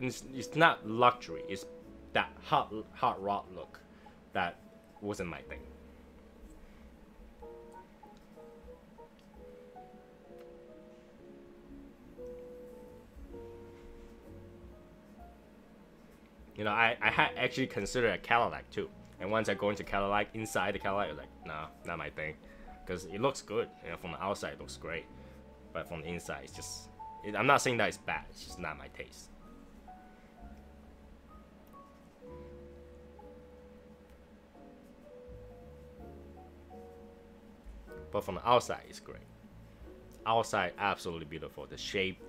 it's not luxury. It's that hot rod look that wasn't my thing. You know, I had actually considered a Cadillac too. And once I go into Cadillac, inside the Cadillac, I was like, nah, not my thing. Because it looks good. You know, from the outside, it looks great. But from the inside, it's just... I'm not saying that it's bad. It's just not my taste. But from the outside, it's great. Outside, absolutely beautiful. The shape,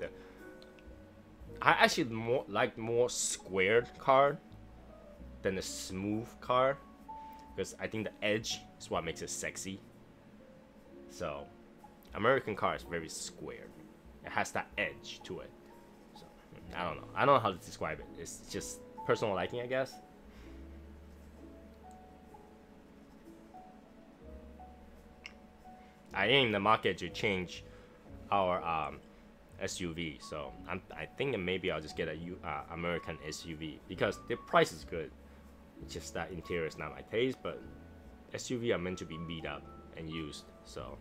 I actually like more squared car than the smooth car, because I think the edge is what makes it sexy. So, American car is very squared. It has that edge to it. So, I don't know. I don't know how to describe it. It's just personal liking, I guess. I am in the market to change our SUV, so I think that maybe I'll just get a American SUV, because the price is good. It's just that interior is not my taste, but SUV are meant to be beat up and used, so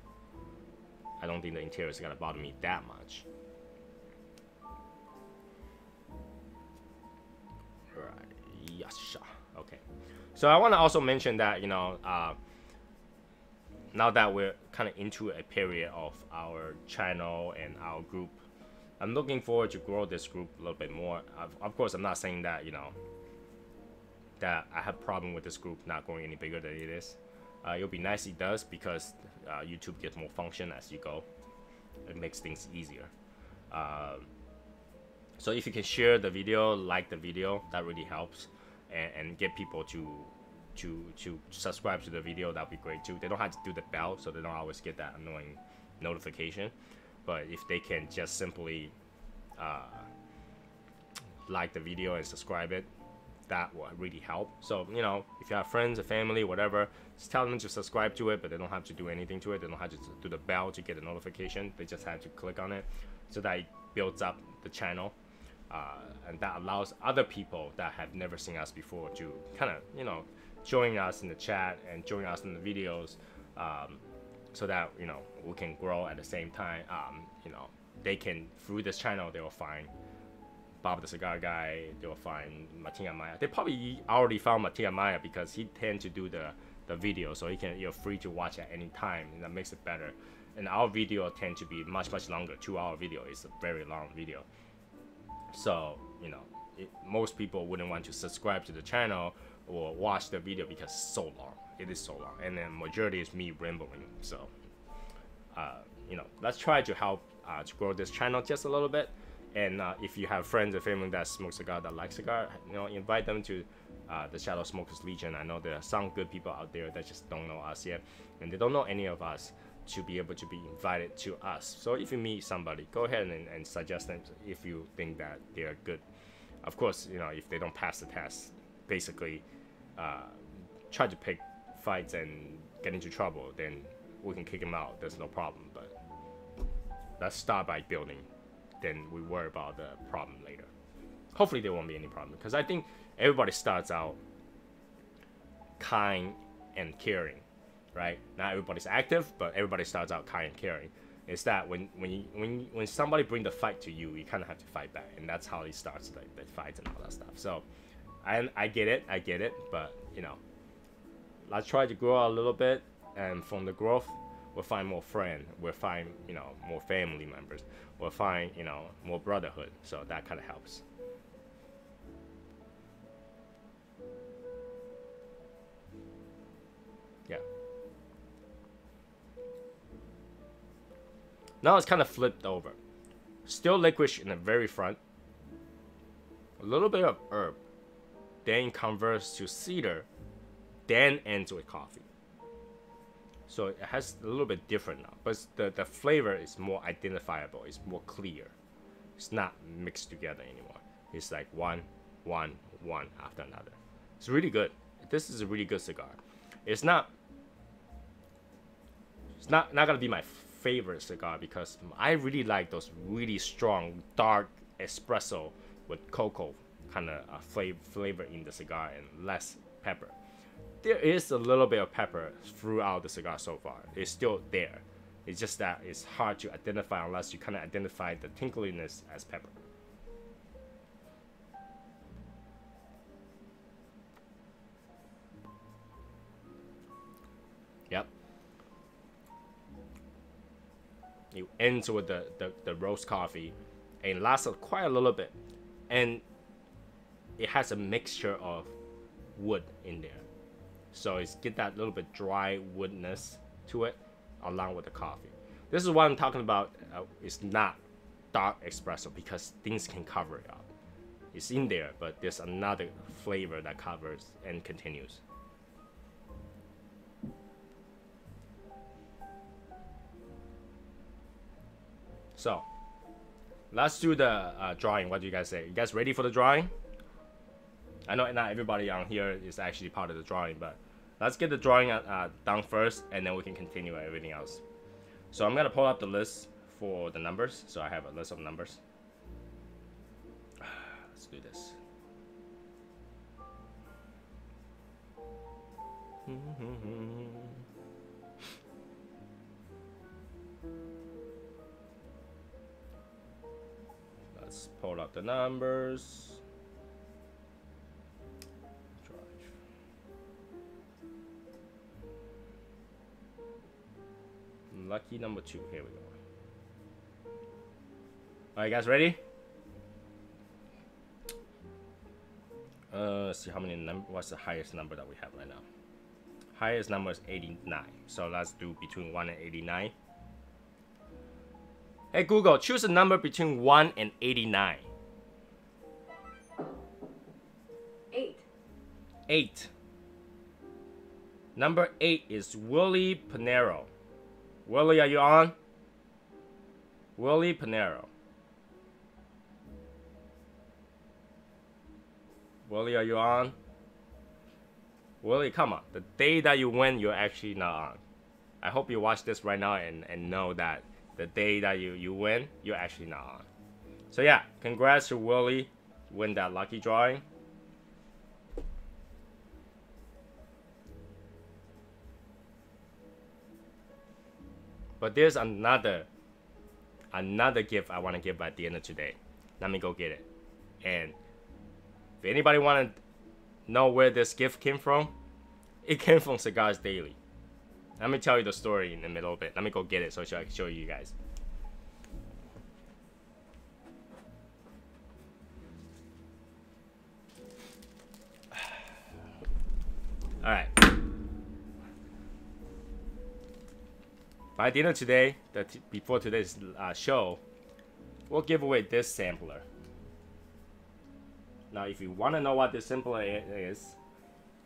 I don't think the interior is gonna bother me that much. Right, yes, okay. So I want to also mention that, you know, now that we're kind of into a period of our channel and our group, I'm looking forward to grow this group a little bit more. Of course, I'm not saying that, you know, that I have problem with this group not growing any bigger than it is. It'll be nice it does, because YouTube gets more function as you go. It makes things easier. So if you can share the video, like the video, that really helps, and get people to subscribe to the video. That'd be great too. They don't have to do the bell, so they don't always get that annoying notification. But if they can just simply like the video and subscribe it, that will really help. So, you know, if you have friends or family, whatever, just tell them to subscribe to it, but they don't have to do anything to it. They don't have to do the bell to get a notification. They just have to click on it, so that it builds up the channel, and that allows other people that have never seen us before to kind of, you know, join us in the chat and join us in the videos, so that, you know, we can grow at the same time. You know, they can, through this channel, they will find Bob the Cigar Guy, they will find Matia Maya. They probably already found Matia Maya, because he tends to do the video, so you're free to watch at any time, and that makes it better. And our video tend to be much longer. 2-hour video is a very long video, so, you know, most people wouldn't want to subscribe to the channel or watch the video because it's so long. It is so long, and then majority is me rambling. So, you know, let's try to help to grow this channel just a little bit. And if you have friends and family that smoke cigar, that like cigar, you know, invite them to the Shadow Smokers Legion. I know there are some good people out there that just don't know us yet, and they don't know any of us. to be able to be invited to us. So if you meet somebody, go ahead and suggest them if you think that they are good. Of course, you know, if they don't pass the test, basically try to pick fights and get into trouble, then we can kick them out. There's no problem. But let's start by building. Then we worry about the problem later. Hopefully there won't be any problem, because I think everybody starts out kind and caring, right? Not everybody's active, but everybody starts out kind and caring. It's that when somebody bring the fight to you, you kind of have to fight back, and that's how it starts, like the fights and all that stuff. So I get it, but you know, let's try to grow a little bit, and from the growth, we'll find more friends, we'll find, you know, more family members, we'll find, you know, more brotherhood. So that kind of helps. Yeah. Now it's kind of flipped over. Still licorice in the very front. A little bit of herb. Then converts to cedar. Then ends with coffee. So it has a little bit different now. But the flavor is more identifiable. It's more clear. It's not mixed together anymore. It's like one after another. It's really good. This is a really good cigar. It's not gonna be my favorite cigar, because I really like those really strong dark espresso with cocoa kind of flavor in the cigar and less pepper. There is a little bit of pepper throughout the cigar so far. It's still there. It's just that it's hard to identify unless you kind of identify the tinkliness as pepper. Yep. It ends with the roast coffee and lasts quite a little bit, and it has a mixture of wood in there, so it's get that little bit dry woodness to it along with the coffee. This is what I'm talking about. It's not dark espresso, because things can cover it up. It's in there, but there's another flavor that covers and continues. So, let's do the drawing. What do you guys say? You guys ready for the drawing? I know not everybody on here is actually part of the drawing, but let's get the drawing done first, and then we can continue everything else. So I'm gonna pull up the list for the numbers. So I have a list of numbers. Let's do this. Let's pull up the numbers. Lucky number 2. Here we go. Alright, guys, ready? Let's see how many what's the highest number that we have right now. Highest number is 89. So let's do between 1 and 89. Hey Google, choose a number between 1 and 89. 8. 8. Number 8 is Willie Panero. Willie, are you on? Willie Panero. Willie, are you on? Willie, come on. The day that you win, you're actually not on. I hope you watch this right now and know that the day that you win, you're actually not on. So yeah, congrats to Willie. Win that lucky drawing. But there's another gift I want to give at the end of today. Let me go get it. And if anybody want to know where this gift came from, it came from Cigars Daily. Let me tell you the story in the middle of it. Let me go get it so I can show you guys. All right. By the end of today, before today's show, we'll give away this sampler. Now, if you want to know what this sampler is,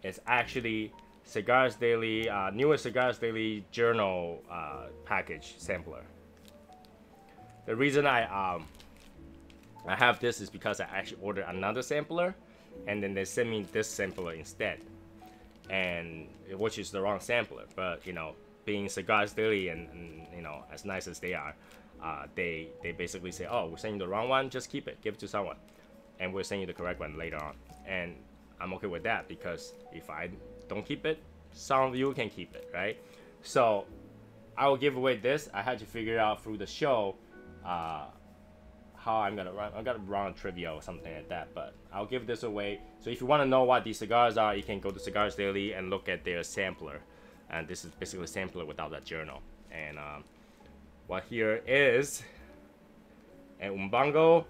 it's actually Cigars Daily, newest Cigars Daily Journal package sampler. The reason I have this is because I actually ordered another sampler, and then they sent me this sampler instead, and which is the wrong sampler. But you know, being Cigars Daily and you know, as nice as they are, they basically say, oh, we're sending the wrong one, just keep it, give it to someone, and we'll send you the correct one later on. And I'm okay with that, because if I don't keep it, some of you can keep it, right? So I will give away this. I had to figure out through the show how I'm gonna run a trivia or something like that, but I'll give this away. So if you want to know what these cigars are, you can go to Cigars Daily and look at their sampler, and this is basically a sampler without that journal. And what here is an Umbango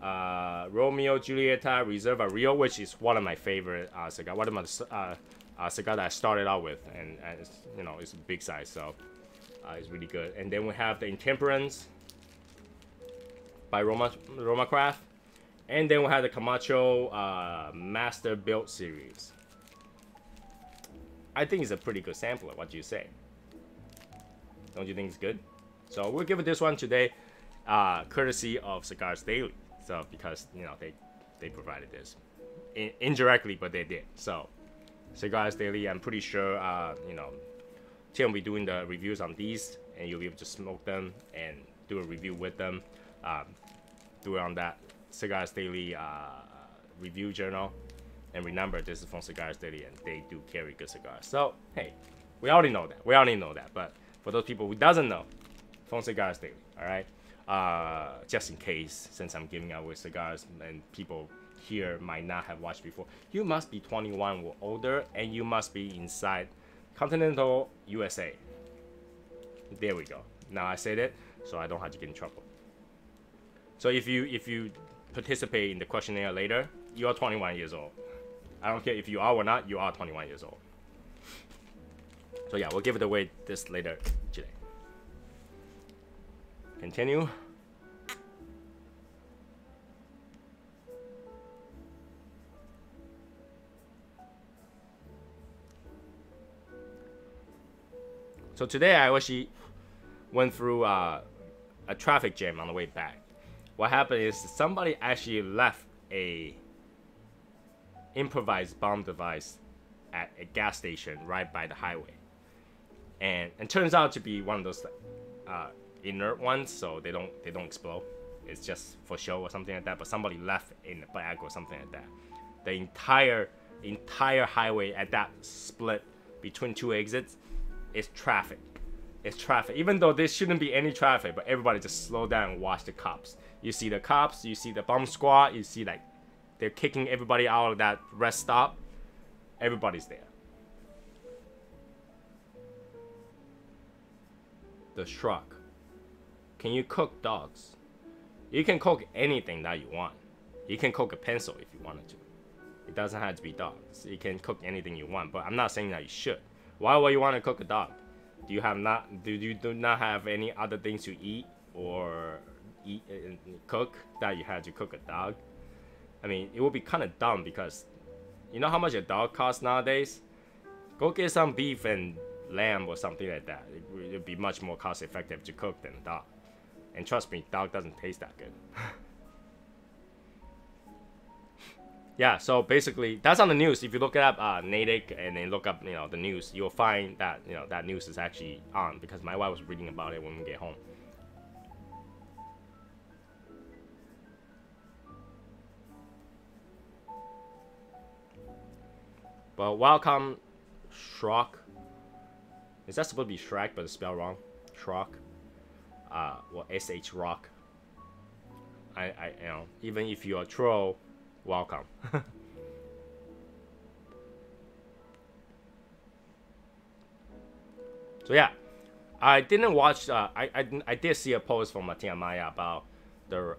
Romeo Julieta Reserva Rio, which is one of my favorite cigar, one of my cigar that I started out with, and it's, you know, it's a big size, so it's really good. And then we have the Intemperance by Roma Craft, and then we have the Camacho Master Built series. I think it's a pretty good sampler. What do you say? Don't you think it's good? So we'll give it this one today, courtesy of Cigars Daily. So because, you know, they provided this indirectly, but they did. So Cigars Daily, I'm pretty sure you know, Tim will be doing the reviews on these, and you'll be able to smoke them and do a review with them. Do it on that Cigars Daily review journal. And remember, this is from Cigars Daily, and they do carry good cigars. So hey, we already know that. We already know that. But for those people who doesn't know, from Cigars Daily, all right. Just in case, since I'm giving away cigars and people here might not have watched before, you must be 21 or older, and you must be inside continental USA. There we go. Now I said it, so I don't have to get in trouble. So if you participate in the questionnaire later, you are 21 years old. I don't care if you are or not, you are 21 years old. So yeah, we'll give it away this later today. Continue. So today I actually went through a traffic jam on the way back. What happened is somebody actually left a improvised bomb device at a gas station right by the highway, and it turns out to be one of those inert ones, so they don't explode. It's just for show or something like that. But somebody left in the bag or something like that. The entire highway at that split between two exits is traffic. It's traffic. Even though there shouldn't be any traffic, but everybody just slow down and watch the cops. You see the cops, you see the bomb squad, you see like they're kicking everybody out of that rest stop. Everybody's there. The shrug. Can you cook dogs? You can cook anything that you want. You can cook a pencil if you wanted to. It doesn't have to be dogs. You can cook anything you want, but I'm not saying that you should. Why would you want to cook a dog? Do you do not have any other things to eat or cook that you had to cook a dog? I mean, it would be kind of dumb, because you know how much a dog costs nowadays? Go get some beef and lamb or something like that. It would be much more cost effective to cook than a dog. And trust me, dog doesn't taste that good. Yeah, so basically that's on the news. If you look up Natick and then look up, you know, the news, you'll find that, you know, that news is actually on, because my wife was reading about it when we get home. But welcome, Shrek. Is that supposed to be Shrek, but it's spelled wrong? Shrek. Well, SH Rock. I you know, even if you're a troll, welcome. So yeah, I didn't watch. I did see a post from Matia Maya about the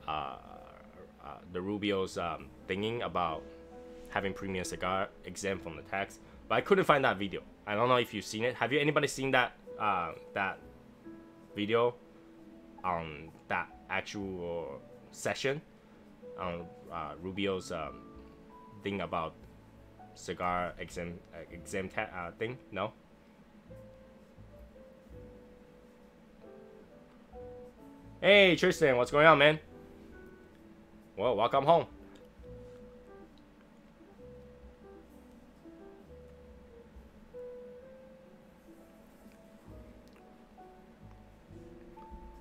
Rubio's thinking about having premium cigar exempt from the tax, but I couldn't find that video. I don't know if you've seen it. Have you anybody seen that that video on that actual session on Rubio's thing about cigar thing? No. Hey Tristan, what's going on, man? Well, welcome home.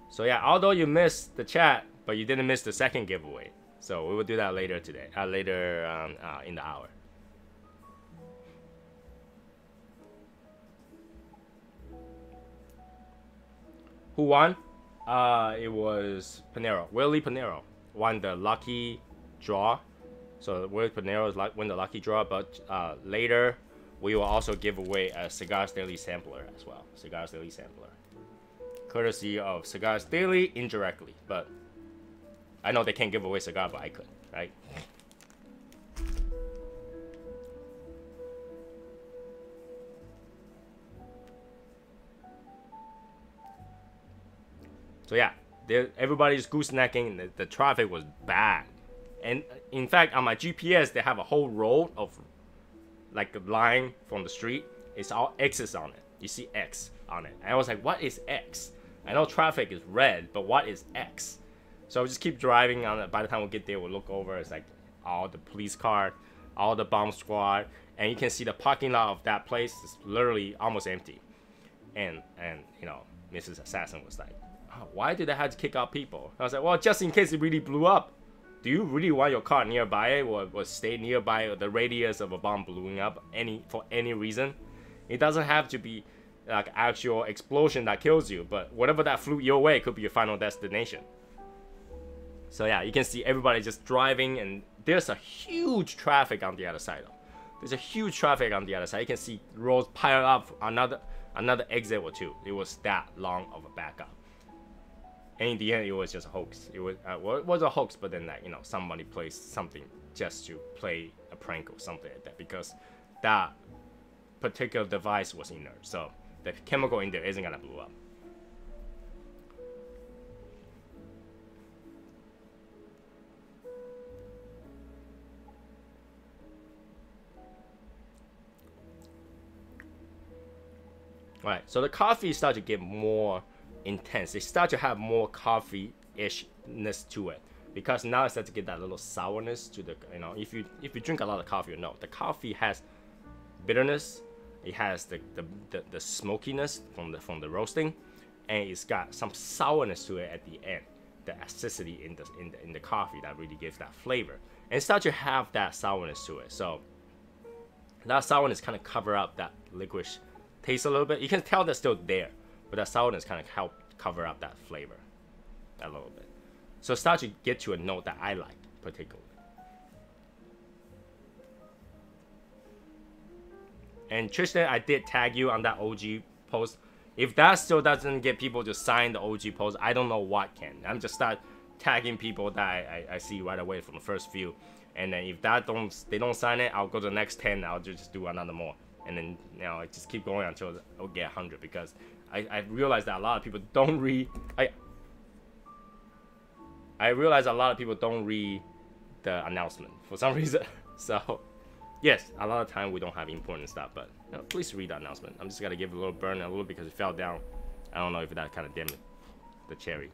So yeah, although you missed the chat, but you didn't miss the second giveaway. So we will do that later today, later in the hour. Who won? It was Panero. Willie Panero won the lucky draw. So Willie Panero won the lucky draw, but later we will also give away a Cigars Daily sampler as well. Cigars Daily sampler. Courtesy of Cigars Daily indirectly, but I know they can't give away cigar, but I could, right? So yeah, everybody's goosenecking. The traffic was bad, and in fact, on my GPS, they have a whole road of like a line from the street. It's all X's on it. You see X on it. And I was like, what is X? I know traffic is red, but what is X? So we just keep driving on it. By the time we get there, we'll look over. It's like all the police car, all the bomb squad, and you can see the parking lot of that place is literally almost empty. And you know, Mrs. Assassin was like, oh, why did they have to kick out people? I was like, well, just in case it really blew up. Do you really want your car nearby or stay nearby the radius of a bomb blowing up for any reason? It doesn't have to be like actual explosion that kills you, but whatever that flew your way could be your final destination. So yeah, you can see everybody just driving, and there's a huge traffic on the other side though. There's a huge traffic on the other side. You can see roads pile up another exit or two. It was that long of a backup. And in the end, it was just a hoax. It was well, it was a hoax, but then like, you know, somebody placed something just to play a prank or something like that, because that particular device was inert. So the chemical in there isn't gonna blow up. Alright, so the coffee start to get more intense. They start to have more coffee-ishness to it, because now it starts to get that little sourness to the, you know, if you drink a lot of coffee, you know the coffee has bitterness. It has the smokiness from the roasting, and it's got some sourness to it at the end. The acidity in the coffee that really gives that flavor, and it starts to have that sourness to it. So that sourness kind of cover up that licorice taste a little bit. You can tell that's still there, but that sourness kind of help cover up that flavor a little bit. So start to get to a note that I like particularly. And Tristan, I did tag you on that OG post. If that still doesn't get people to sign the OG post, I don't know what can. I'm just start tagging people that I see right away from the first few. And then if they don't sign it, I'll go to the next 10. I'll just do another more. And then, you know, I just keep going until I'll get 100, because I realize that a lot of people don't read. I realize a lot of people don't read the announcement for some reason. So yes, a lot of time we don't have important stuff, but you know, please read the announcement. I'm just gonna give it a little burn, a little, because it fell down. I don't know if that kind of damaged the cherry.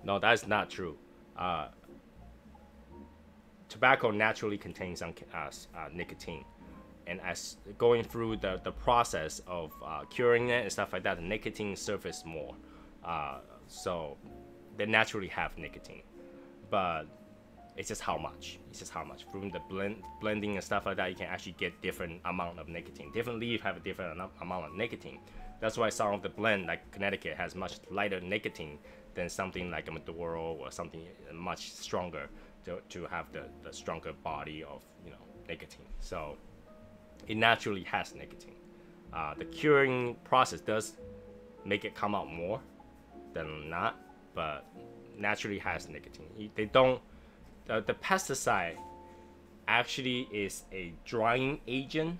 No, that's not true. Tobacco naturally contains some nicotine, and as going through the process of curing it and stuff like that, the nicotine surfaces more. So they naturally have nicotine, but it's just how much. It's just how much. From the blending and stuff like that, you can actually get different amount of nicotine. Different leaf have a different amount of nicotine. That's why some of the blend, like Connecticut, has much lighter nicotine than something like a Maduro or something much stronger to have the stronger body of, you know, nicotine. So it naturally has nicotine. The curing process does make it come out more than not, but naturally has nicotine. They don't, the pesticide actually is a drying agent.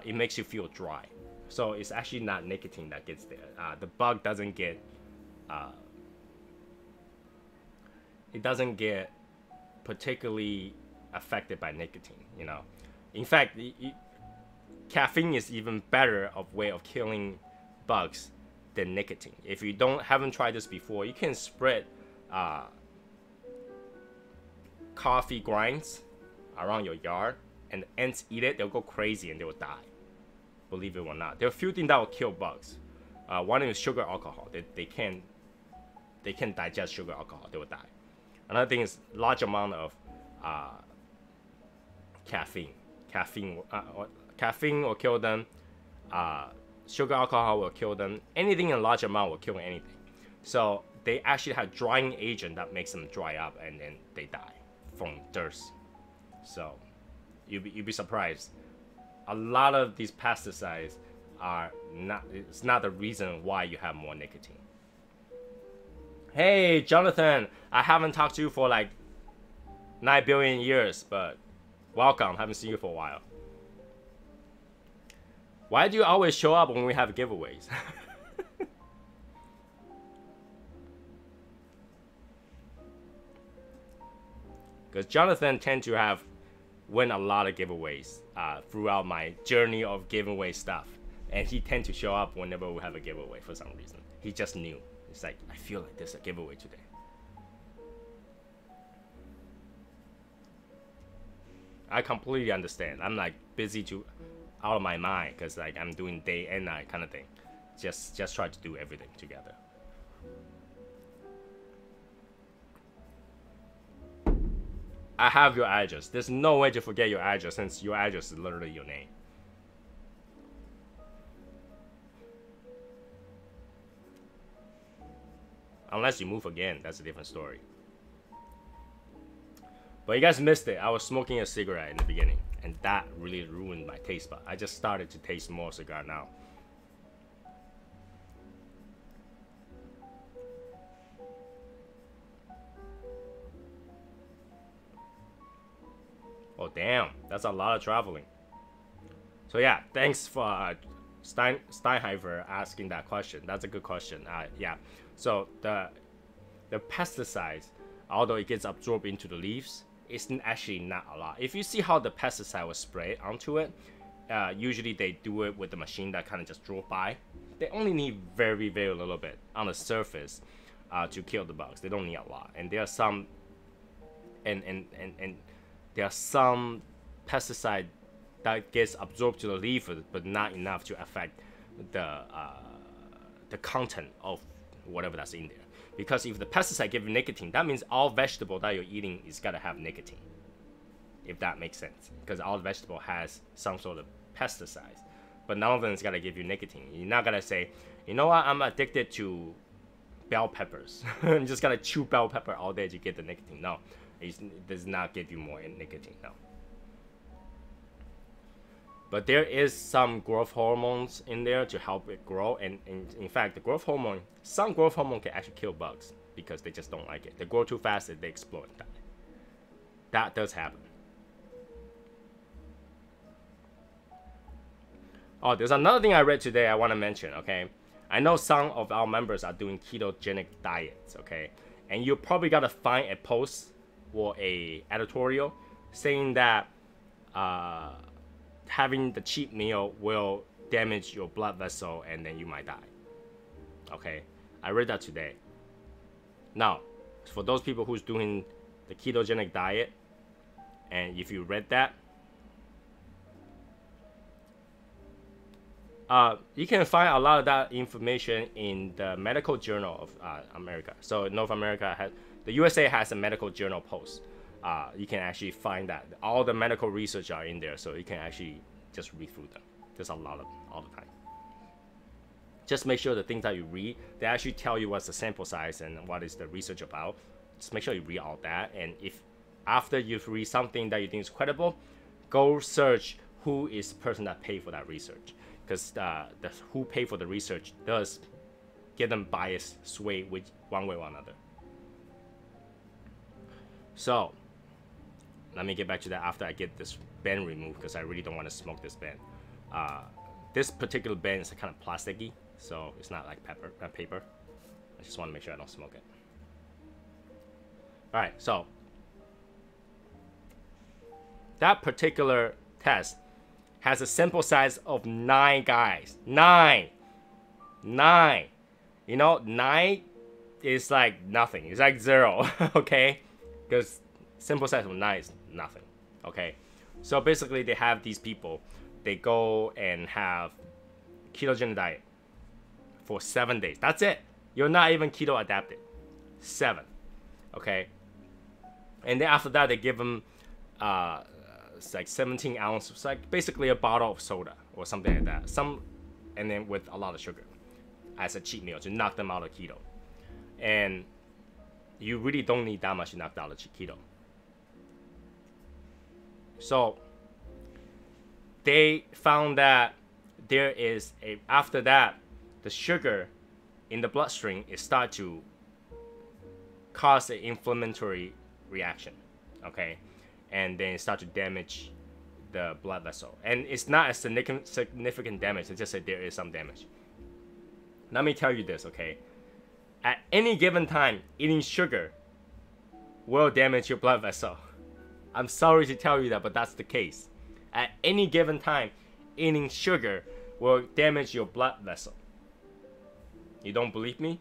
It makes you feel dry. So it's actually not nicotine that gets there. The bug doesn't get it doesn't get particularly affected by nicotine, you know. In fact, caffeine is even better of way of killing bugs than nicotine. If you haven't tried this before, you can spread coffee grinds around your yard, and the ants eat it. They'll go crazy and they will die. Believe it or not, there are a few things that will kill bugs. One is sugar alcohol. They can't digest sugar alcohol. They will die. Another thing is large amount of caffeine. Caffeine will kill them. Sugar alcohol will kill them. Anything in large amount will kill anything. So they actually have drying agent that makes them dry up and then they die from thirst. So you'd be surprised. A lot of these pesticides are not. It's not the reason why you have more nicotine. Hey, Jonathan, I haven't talked to you for like 9 billion years, but welcome. Haven't seen you for a while. Why do you always show up when we have giveaways? Because Jonathan tends to have win a lot of giveaways throughout my journey of giving away stuff. And he tends to show up whenever we have a giveaway for some reason. He just knew. It's like, I feel like there's a giveaway today. I completely understand. I'm like busy out of my mind because like I'm doing day and night kind of thing. Just try to do everything together. I have your address. There's no way to forget your address since your address is literally your name. Unless you move again, that's a different story. But you guys missed it. I was smoking a cigarette in the beginning, and that really ruined my taste bud. I just started to taste more cigar now. Oh damn, that's a lot of traveling. So yeah, thanks for Steinheifer asking that question. That's a good question. Yeah, so the pesticides, although it gets absorbed into the leaves, it's actually not a lot. If you see how the pesticide was sprayed onto it, usually they do it with the machine that kind of just drove by. They only need very, very little bit on the surface to kill the bugs. They don't need a lot. And there are some, and there are some pesticide that gets absorbed to the leaf, but not enough to affect the content of whatever that's in there. Because if the pesticide gives you nicotine, that means all vegetable that you're eating is gotta have nicotine. If that makes sense, because all vegetable has some sort of pesticides, but none of them is gonna give you nicotine. You're not gonna say, you know what, I'm addicted to bell peppers. I'm just gonna chew bell pepper all day to get the nicotine. No, it does not give you more nicotine. No. But there is some growth hormones in there to help it grow, and in fact, the growth hormone, some growth hormone can actually kill bugs because they just don't like it. They grow too fast and they explode and die. That does happen. Oh, there's another thing I read today I want to mention, okay? I know some of our members are doing ketogenic diets, okay? And you probably got to find a post or a editorial saying that having the cheap meal will damage your blood vessel and then you might die. Okay, I read that today. Now, for those people who's doing the ketogenic diet, and if you read that, you can find a lot of that information in the Medical Journal of America. So North America the USA has a Medical Journal post. You can actually find that all the medical research are in there, so you can actually just read through them. There's a lot of them all the time. Just make sure the things that you read, they actually tell you what's the sample size and what is the research about. Just make sure you read all that, and if after you read something that you think is credible, go search who is the person that paid for that research, because the who paid for the research does get them biased, sway which one way or another. So let me get back to that after I get this band removed, because I really don't want to smoke this band. This particular band is kind of plasticky, so it's not like paper. I just want to make sure I don't smoke it. Alright, so that particular test has a sample size of 9 guys. 9! You know, 9 is like nothing. It's like 0, okay? Because sample size of 9 is nothing, okay? So basically they have these people, they go and have ketogenic diet for 7 days. That's it. You're not even keto adapted. 7, okay? And then after that, they give them it's like 17 ounces. It's like basically a bottle of soda or something like that. And then with a lot of sugar as a cheat meal to knock them out of keto. And you really don't need that much to knock out of keto. So they found that there is after that, the sugar in the bloodstream is start to cause an inflammatory reaction, okay, and then it start to damage the blood vessel, and it's not a significant damage. It's just that there is some damage. Let me tell you this, okay? At any given time, eating sugar will damage your blood vessel. I'm sorry to tell you that, but that's the case. At any given time, eating sugar will damage your blood vessel. You don't believe me?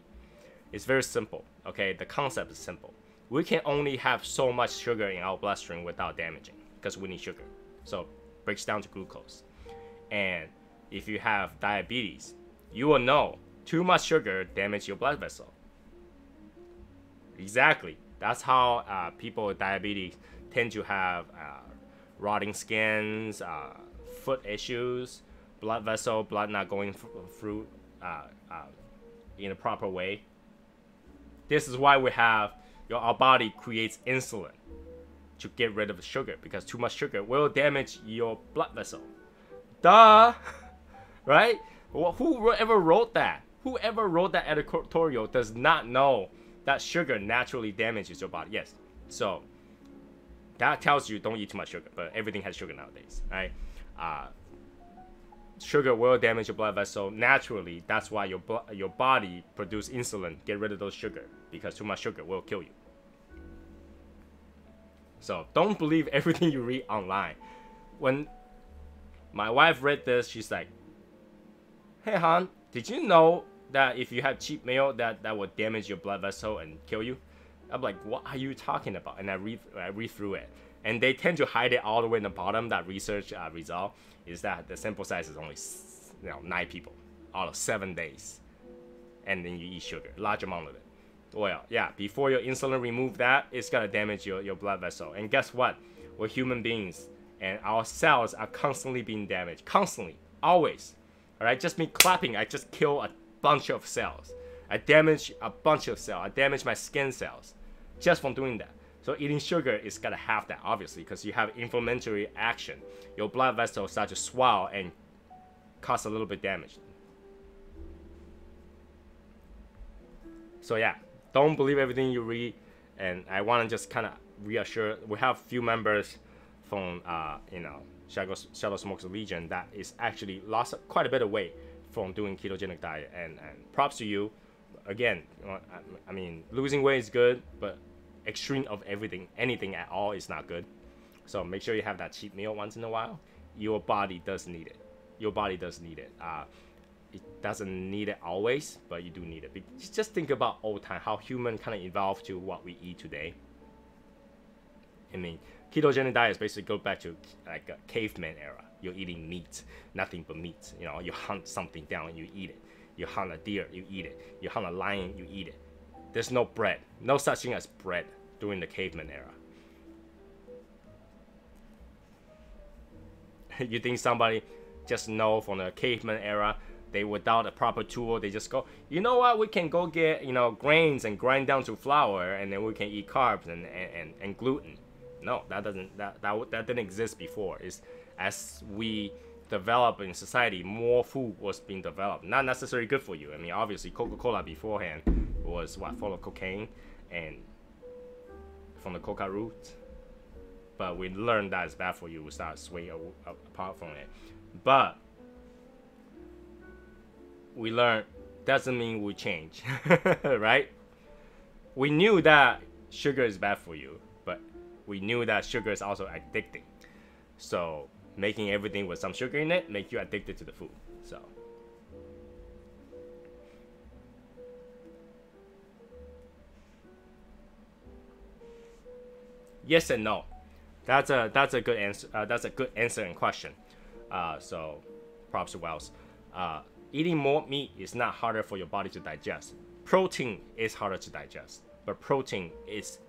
It's very simple, okay? The concept is simple. We can only have so much sugar in our bloodstream without damaging, because we need sugar. So it breaks down to glucose. And if you have diabetes, you will know too much sugar damages your blood vessel. Exactly. That's how people with diabetes tend to have rotting skins, foot issues, blood not going through in a proper way. This is why we have our body creates insulin to get rid of the sugar, because too much sugar will damage your blood vessel. Duh! Right? Well, whoever wrote that? Whoever wrote that editorial does not know that sugar naturally damages your body. Yes. So that tells you don't eat too much sugar, but everything has sugar nowadays, right? Sugar will damage your blood vessel naturally. That's why your body produces insulin, get rid of those sugar, because too much sugar will kill you. So don't believe everything you read online. When my wife read this, she's like, "Hey Han, did you know that if you have cheat meal that will damage your blood vessel and kill you?" I'm like, "What are you talking about?" And I read through it, and they tend to hide it all the way in the bottom. That research result is that the sample size is only 9 people out of 7 days, and then you eat sugar, large amount of it. Well, yeah, before your insulin remove that, it's gonna damage your blood vessel. And guess what? We're human beings, and our cells are constantly being damaged, constantly, always. All right, just me clapping, I just kill a bunch of cells. I damage a bunch of cells. I damage my skin cells just from doing that. So eating sugar is gonna have that, obviously, because you have inflammatory action. Your blood vessels start to swell and cause a little bit damage. So yeah, don't believe everything you read. And I want to just kind of reassure, we have few members from Shadow Smokes Legion that is actually lost quite a bit of weight from doing ketogenic diet, and props to you. Again, I mean, losing weight is good, but extreme of anything at all is not good. So make sure you have that cheat meal once in a while. Your body does need it. Your body does need it. It doesn't need it always, but you do need it. Just think about old time, how human kind of evolved to what we eat today. I mean, ketogenic diets basically go back to like a caveman era. You're eating meat, nothing but meat. You know, you hunt something down and you eat it. You hunt a deer, you eat it. You hunt a lion, you eat it. There's no bread. No such thing as bread during the caveman era. You think somebody just know from the caveman era, they without a proper tool, they just go, you know what, we can go get, grains and grind down to flour, and then we can eat carbs and gluten. No, that didn't exist before. It's as we develop in society, more food was being developed. Not necessarily good for you. I mean, obviously Coca-Cola beforehand was full of cocaine and from the coca root. but we learned that it's bad for you. We start swaying apart from it. But we learn doesn't mean we change, right? We knew that sugar is bad for you, but we knew that sugar is also addicting. So making everything with some sugar in it make you addicted to the food. So yes and no. That's a good answer. That's a good answer and question. So props to Wells. Eating more meat is not harder for your body to digest. Protein is harder to digest, but protein is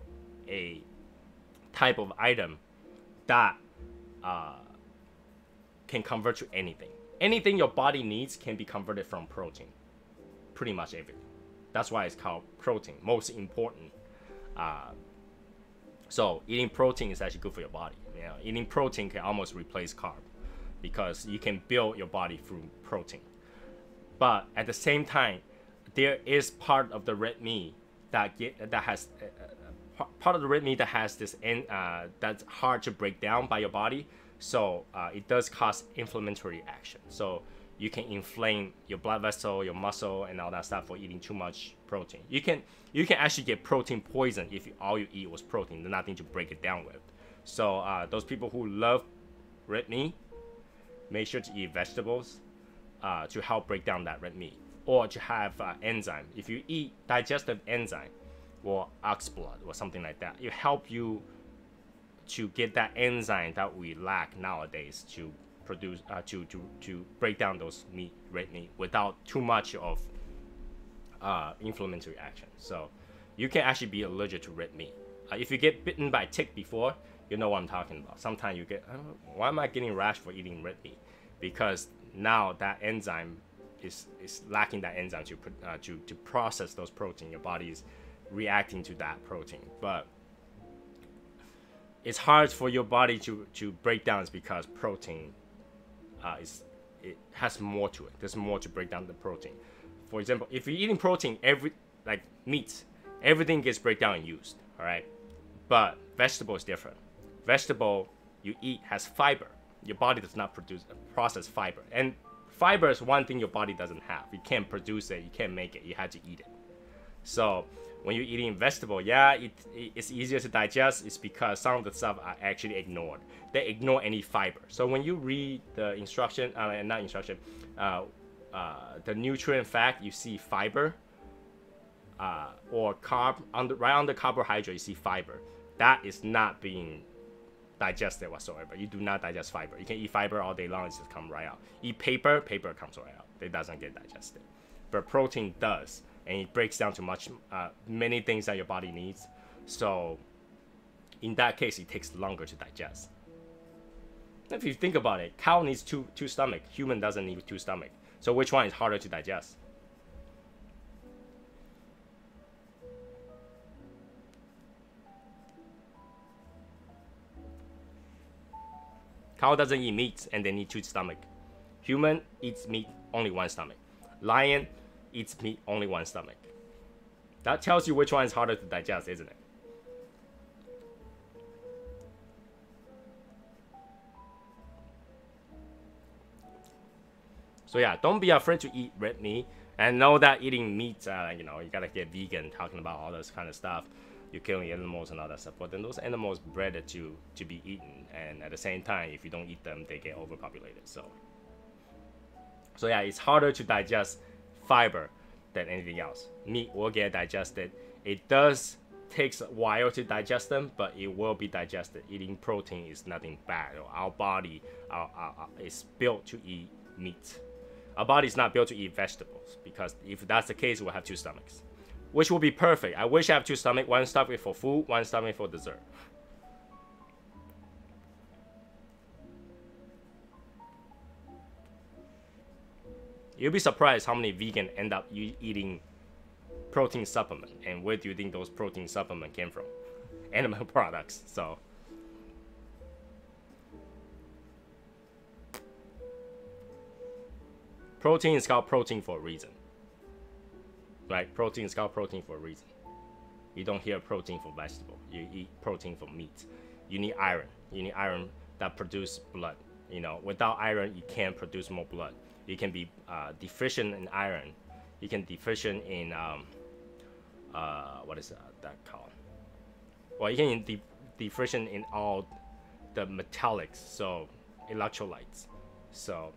a type of item that can convert to anything. Anything your body needs can be converted from protein. Pretty much everything. That's why it's called protein. Most important. So eating protein is actually good for your body. You know, eating protein can almost replace carb because you can build your body through protein. But at the same time, there is part of the red meat that has part of the red meat that has this that's hard to break down by your body. So it does cause inflammatory action. So you can inflame your blood vessel, your muscle, and all that stuff for eating too much protein. You can actually get protein poison if all you eat was protein. There's nothing to break it down with. So those people who love red meat, make sure to eat vegetables to help break down that red meat, or to have enzyme. If you eat digestive enzyme or ox blood or something like that, it help you to get that enzyme that we lack nowadays to produce to break down those red meat without too much of inflammatory action. So you can actually be allergic to red meat. If you get bitten by a tick before, you know what I'm talking about. Sometimes you get, why am I getting rash for eating red meat? Because now that enzyme is lacking that enzyme to process those protein. Your body is reacting to that protein, but it's hard for your body to break down. Is because protein it has more to it. There's more to break down the protein. For example, if you're eating protein, like meat, everything gets break down and used. All right, but vegetable is different. Vegetable you eat has fiber. Your body does not process fiber, and fiber is one thing your body doesn't have. You can't produce it, you can't make it, you have to eat it. So when you're eating vegetable, yeah, it's easier to digest. It's because some of the stuff are actually ignored. They ignore any fiber. So when you read the instruction, the nutrient fact, you see fiber or carb right under carbohydrate. You see fiber. That is not being digested whatsoever. You do not digest fiber. You can eat fiber all day long, it just comes right out. Eat paper comes right out. It doesn't get digested. But protein does, and it breaks down to many things that your body needs. So in that case, it takes longer to digest. If you think about it, cow needs two stomachs. Human doesn't need two stomachs. So which one is harder to digest? Cow doesn't eat meat and they need two stomachs. Human eats meat only one stomach. Lion eats meat only one stomach. That tells you which one is harder to digest, isn't it? So yeah, don't be afraid to eat red meat, and know that eating meat, you gotta get vegan, talking about all this kind of stuff. You're killing animals and all that stuff, but then those animals bred to be eaten, and at the same time, if you don't eat them, they get overpopulated. So yeah, it's harder to digest fiber than anything else. Meat will get digested. It does takes a while to digest them, but it will be digested. Eating protein is nothing bad. Our body is built to eat meat. Our body is not built to eat vegetables, because if that's the case, we'll have two stomachs, which will be perfect. I wish I have two stomachs, one stomach for food, one stomach for dessert. You'll be surprised how many vegans end up eating protein supplement, and where do you think those protein supplements came from? Animal products. So protein is called protein for a reason. Right? Protein is called protein for a reason. You don't hear protein for vegetable. You eat protein for meat. You need iron. You need iron that produce blood. You know, without iron, you can't produce more blood. You can be deficient in iron. You can deficient in what is that called? Well, you can deficient in all the metallics, so electrolytes. So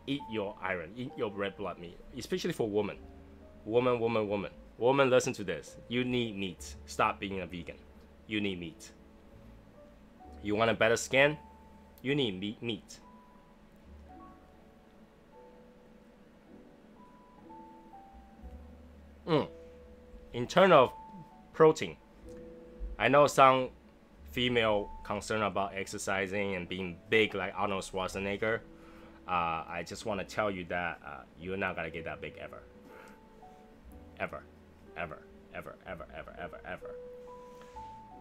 eat your iron, eat your red blood meat, especially for women. Woman, listen to this. You need meat. Stop being a vegan. You need meat. You want a better skin? You need meat. In terms of protein, I know some female concerned about exercising and being big like Arnold Schwarzenegger. I just want to tell you that you're not gonna get that big ever. Ever.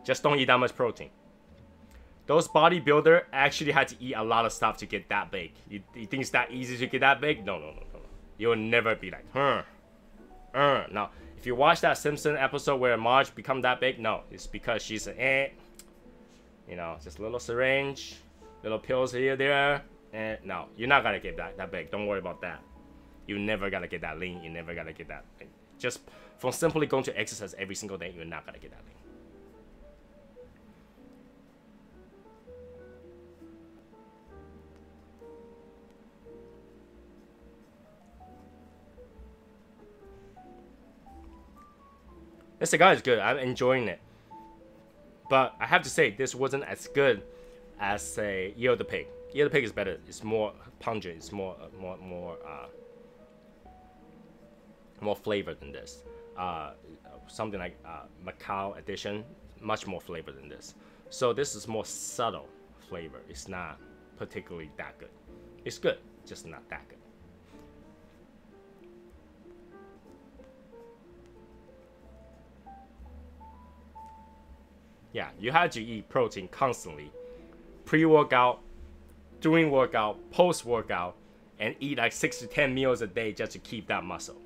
Just don't eat that much protein. Those bodybuilders actually had to eat a lot of stuff to get that big. You think it's that easy to get that big? No. You'll never be like, Now, if you watch that Simpson episode where Marge become that big, no, it's because she's an you know, just a little syringe, little pills here, there, and no, you're not gonna get that big. Don't worry about that. You never gotta get that lean. You never gotta get that lean. Just from simply going to exercise every single day, you're not gonna get that lean. This cigar is good. I'm enjoying it. But I have to say, this wasn't as good as a Year of the Pig. Year of the Pig is better. It's more pungent. It's more flavored than this. Something like Macau edition, much more flavor than this. So this is more subtle flavor. It's not particularly that good. It's good, just not that good. Yeah, you have to eat protein constantly. Pre-workout, during workout, post-workout, and eat like 6 to 10 meals a day just to keep that muscle.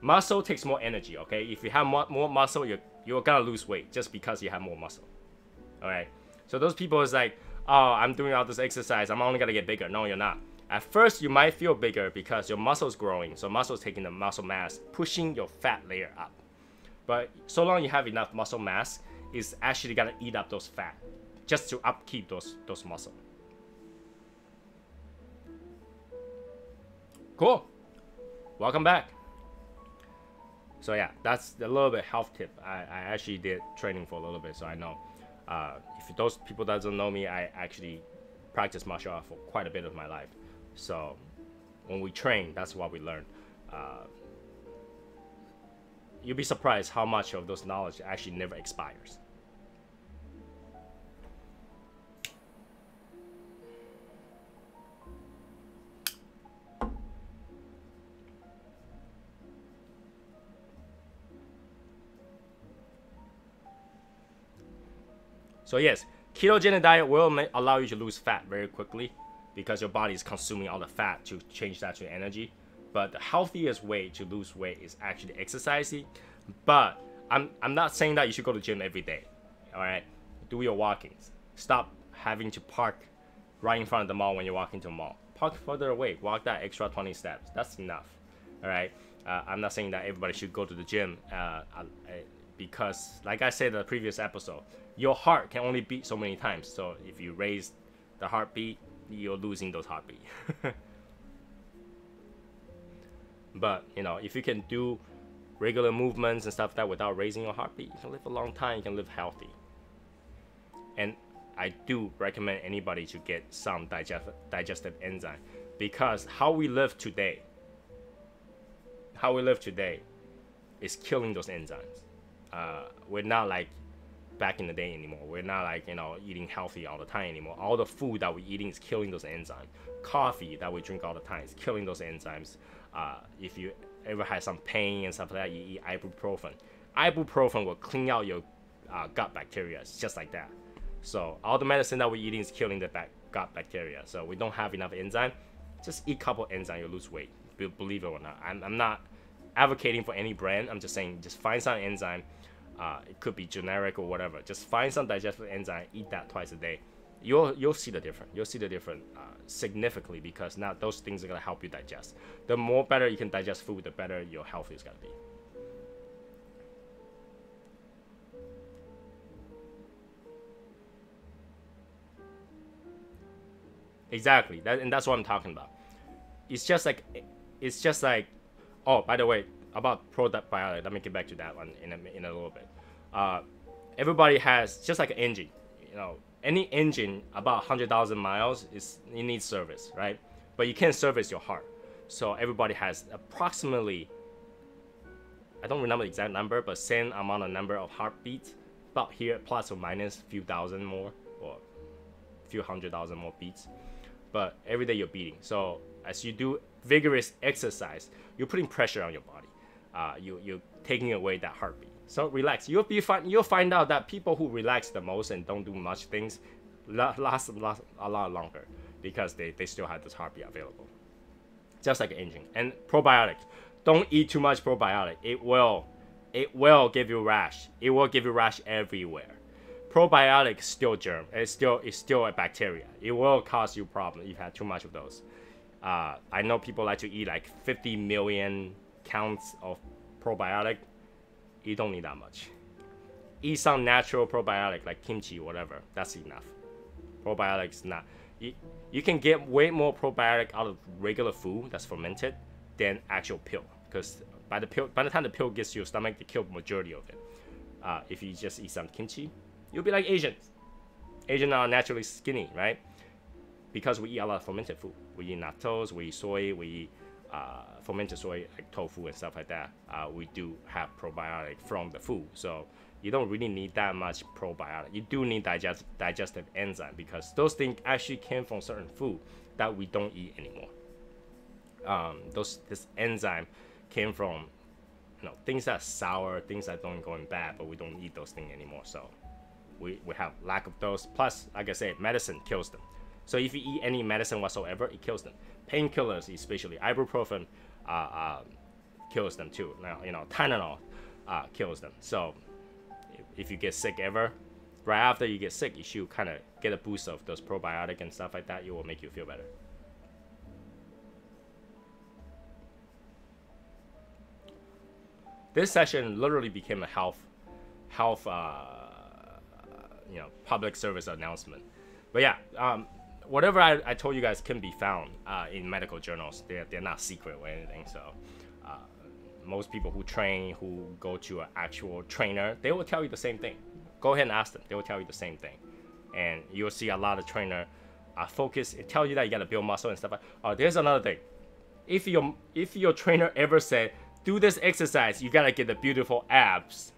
Muscle takes more energy, okay? If you have more muscle, you're gonna lose weight just because you have more muscle. Alright? So those people is like, oh, I'm doing all this exercise, I'm only gonna get bigger. No, you're not. At first, you might feel bigger because your muscle's growing. So muscle's taking the muscle mass, pushing your fat layer up. But so long you have enough muscle mass, is actually gonna eat up those fat just to upkeep those muscle. Cool. Welcome back. So yeah, that's a little bit health tip. I actually did training for a little bit, so I know. If those people that don't know me, I actually practice martial art for quite a bit of my life. So when we train, that's what we learn. You'll be surprised how much of those knowledge actually never expires. So yes, ketogenic diet will allow you to lose fat very quickly because your body is consuming all the fat to change that to energy. But the healthiest way to lose weight is actually exercising. But I'm not saying that you should go to the gym every day. All right, do your walkings. Stop having to park right in front of the mall when you're walking to the mall. Park further away. Walk that extra 20 steps. That's enough. All right. I'm not saying that everybody should go to the gym because, like I said in the previous episode, your heart can only beat so many times. So if you raise the heartbeat, you're losing those heartbeat. But you know, if you can do regular movements and stuff like that without raising your heartbeat, you can live a long time. You can live healthy. And I do recommend anybody to get some digestive enzyme, because how we live today is killing those enzymes. We're not like back in the day anymore. We're not like, you know, eating healthy all the time anymore. All the food that we're eating is killing those enzymes. Coffee that we drink all the time is killing those enzymes. If you ever had some pain and stuff like that, you eat ibuprofen. Ibuprofen will clean out your gut bacteria. It's just like that. So all the medicine that we're eating is killing the gut bacteria. So we don't have enough enzyme. Just eat a couple enzymes, you'll lose weight. Believe it or not. I'm not advocating for any brand. I'm just saying, just find some enzyme. It could be generic or whatever. Just find some digestive enzyme, eat that twice a day. You'll see the difference. You'll see the difference significantly, because now those things are gonna help you digest. The more better you can digest food, the better your health is gonna be. Exactly, and that's what I'm talking about. It's just like, oh, by the way, about probiotic. Let me get back to that one in a little bit. Everybody has, just like an engine, you know, any engine about 100,000 miles it needs service, right? But you can't service your heart. So everybody has approximately, I don't remember the exact number, but same amount of number of heartbeats, about here plus or minus a few thousand more, or a few 100,000 more beats. But every day you're beating. So as you do vigorous exercise, you're putting pressure on your body. You're taking away that heartbeat. So relax. You'll find out that people who relax the most and don't do much things last a lot longer, because they still have this heartbeat available. Just like an engine. And probiotic. Don't eat too much probiotic. It will give you rash. It will give you rash everywhere. Probiotic is still germ. It's still a bacteria. It will cause you problems if you have too much of those. I know people like to eat like 50 million counts of probiotic. You don't need that much. Eat some natural probiotic like kimchi, whatever. That's enough. Probiotics not. You can get way more probiotic out of regular food that's fermented than actual pill, because by the time the pill gets to your stomach, they kill the majority of it. If you just eat some kimchi, you'll be like Asians. Asians are naturally skinny, right? Because we eat a lot of fermented food. We eat nattos, we eat soy, we eat fermented soy like tofu and stuff like that. We do have probiotic from the food, so you don't really need that much probiotic. You do need digestive enzyme, because those things actually came from certain food that we don't eat anymore. This enzyme came from, you know, things that are sour, things that don't go in bad, but we don't eat those things anymore. So we have lack of those. Plus, like I said, medicine kills them. So if you eat any medicine whatsoever, it kills them. Painkillers, especially ibuprofen, kills them too. Now, you know, Tylenol kills them. So if you get sick ever, right after you get sick, you should kind of get a boost of those probiotic and stuff like that. It will make you feel better. This session literally became a health public service announcement. But yeah, whatever I told you guys can be found in medical journals. They're not secret or anything. So most people who train, who go to an actual trainer, they will tell you the same thing. Go ahead and ask them. They will tell you the same thing. And you'll see a lot of trainer focus and tell you that you got to build muscle and stuff. There's another thing. If your trainer ever said, do this exercise, you got to get the beautiful abs,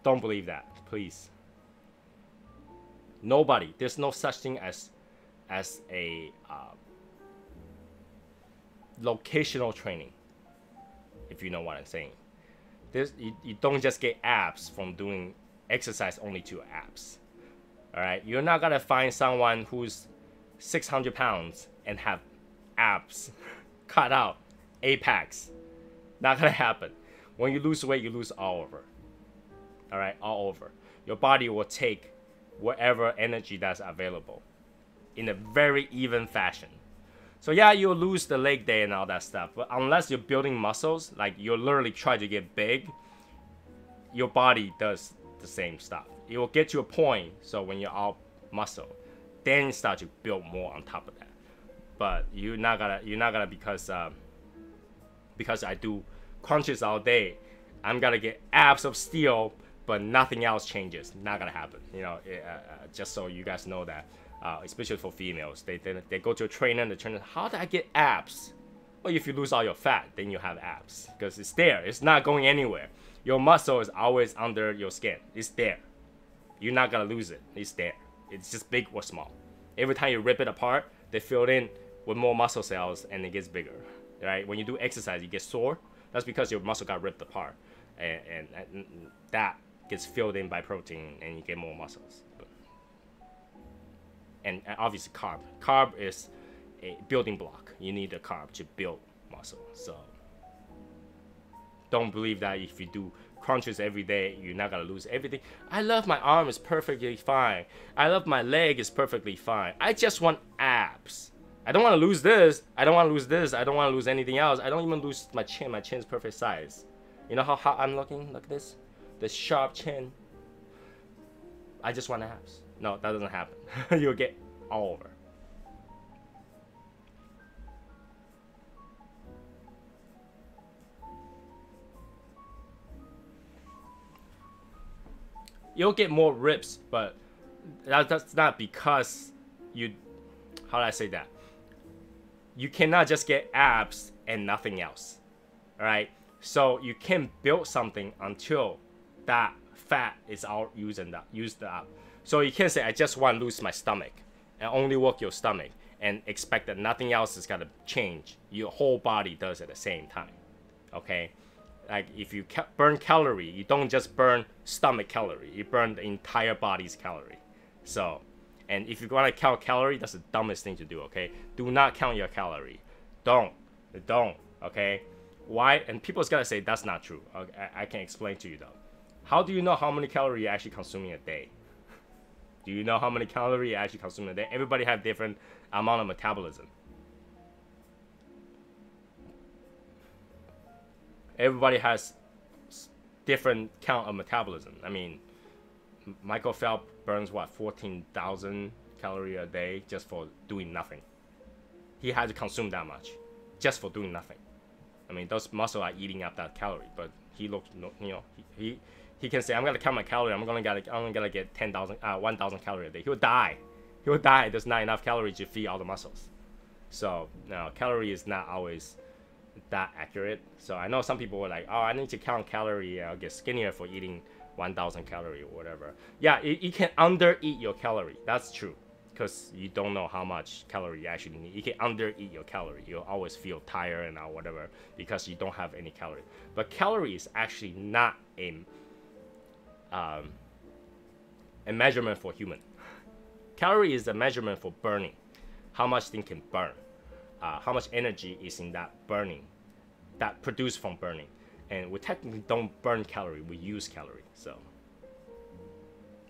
don't believe that, please. Nobody. There's no such thing as a locational training, if you know what I'm saying. You don't just get abs from doing exercise only to abs. All right, you're not gonna find someone who's 600 pounds and have abs cut out, 8-packs. Not gonna happen. When you lose weight, you lose all over. All right, all over. Your body will take whatever energy that's available in a very even fashion. So yeah, you'll lose the leg day and all that stuff, but unless you're building muscles, like you're literally trying to get big, your body does the same stuff. It will get to a point, so when you're all muscle, then you start to build more on top of that. But you're not gonna because I do crunches all day, I'm gonna get abs of steel, but nothing else changes. Not gonna happen. You know, just so you guys know that. Especially for females, they go to a trainer and the trainer, how did I get abs? Well, if you lose all your fat, then you have abs, because it's there. It's not going anywhere. Your muscle is always under your skin. It's there. You're not gonna lose it. It's there. It's just big or small. Every time you rip it apart, they fill it in with more muscle cells and it gets bigger. Right? When you do exercise, you get sore. That's because your muscle got ripped apart, and that gets filled in by protein, and you get more muscles. And obviously carb. Carb is a building block. You need a carb to build muscle. So don't believe that if you do crunches every day, you're not gonna lose everything. I love my arm is perfectly fine. I love my leg is perfectly fine. I just want abs. I don't want to lose this. I don't want to lose this. I don't want to lose anything else. I don't even lose my chin. My chin's perfect size. You know how hot I'm looking? Look at this. The sharp chin. I just want abs. No, that doesn't happen. You'll get all over. You'll get more ribs, but that's not because you, how do I say that? You cannot just get abs and nothing else, all right? So you can build something until that fat is all used up. So you can't say, I just want to lose my stomach and only work your stomach and expect that nothing else is going to change. Your whole body does at the same time, okay? Like if you burn calorie, you don't just burn stomach calorie, you burn the entire body's calorie. So, and if you want to count calorie, that's the dumbest thing to do, okay? Do not count your calorie. Don't, okay? Why? And people's gotta say that's not true. Okay, I can explain to you though. How do you know how many calories you're actually consuming a day? Do you know how many calories you're actually consuming a day? Everybody have different amount of metabolism. Everybody has different count of metabolism. I mean, Michael Phelps burns what, 14,000 calories a day just for doing nothing. He had to consume that much just for doing nothing. I mean, those muscles are eating up that calorie, but he looks, you know, he can say, I'm gonna count my calorie. I'm gonna get 1,000 calories a day. He will die. He will die. There's not enough calories to feed all the muscles. So now, calorie is not always that accurate. So I know some people were like, oh, I need to count calorie. I'll get skinnier for eating 1,000 calorie or whatever. Yeah, you can under-eat your calorie. That's true, because you don't know how much calorie you actually need. You can under-eat your calorie. You'll always feel tired and whatever because you don't have any calorie. But calorie is actually not a measurement for human. Calorie is a measurement for burning. How much thing can burn. How much energy is in that burning, that produced from burning. And we technically don't burn calorie, we use calorie. So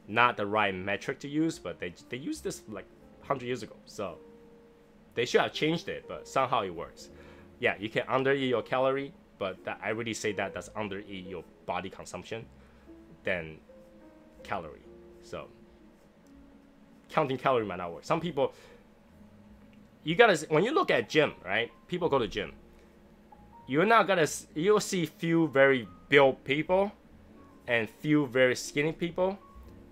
not the right metric to use, but they used this like 100 years ago. So they should have changed it, but somehow it works. Yeah, you can under-eat your calorie, but I really say that's under-eat your body consumption than calorie. So counting calorie might not work. Some people, when you look at gym, right? People go to gym. You'll see few very built people and few very skinny people,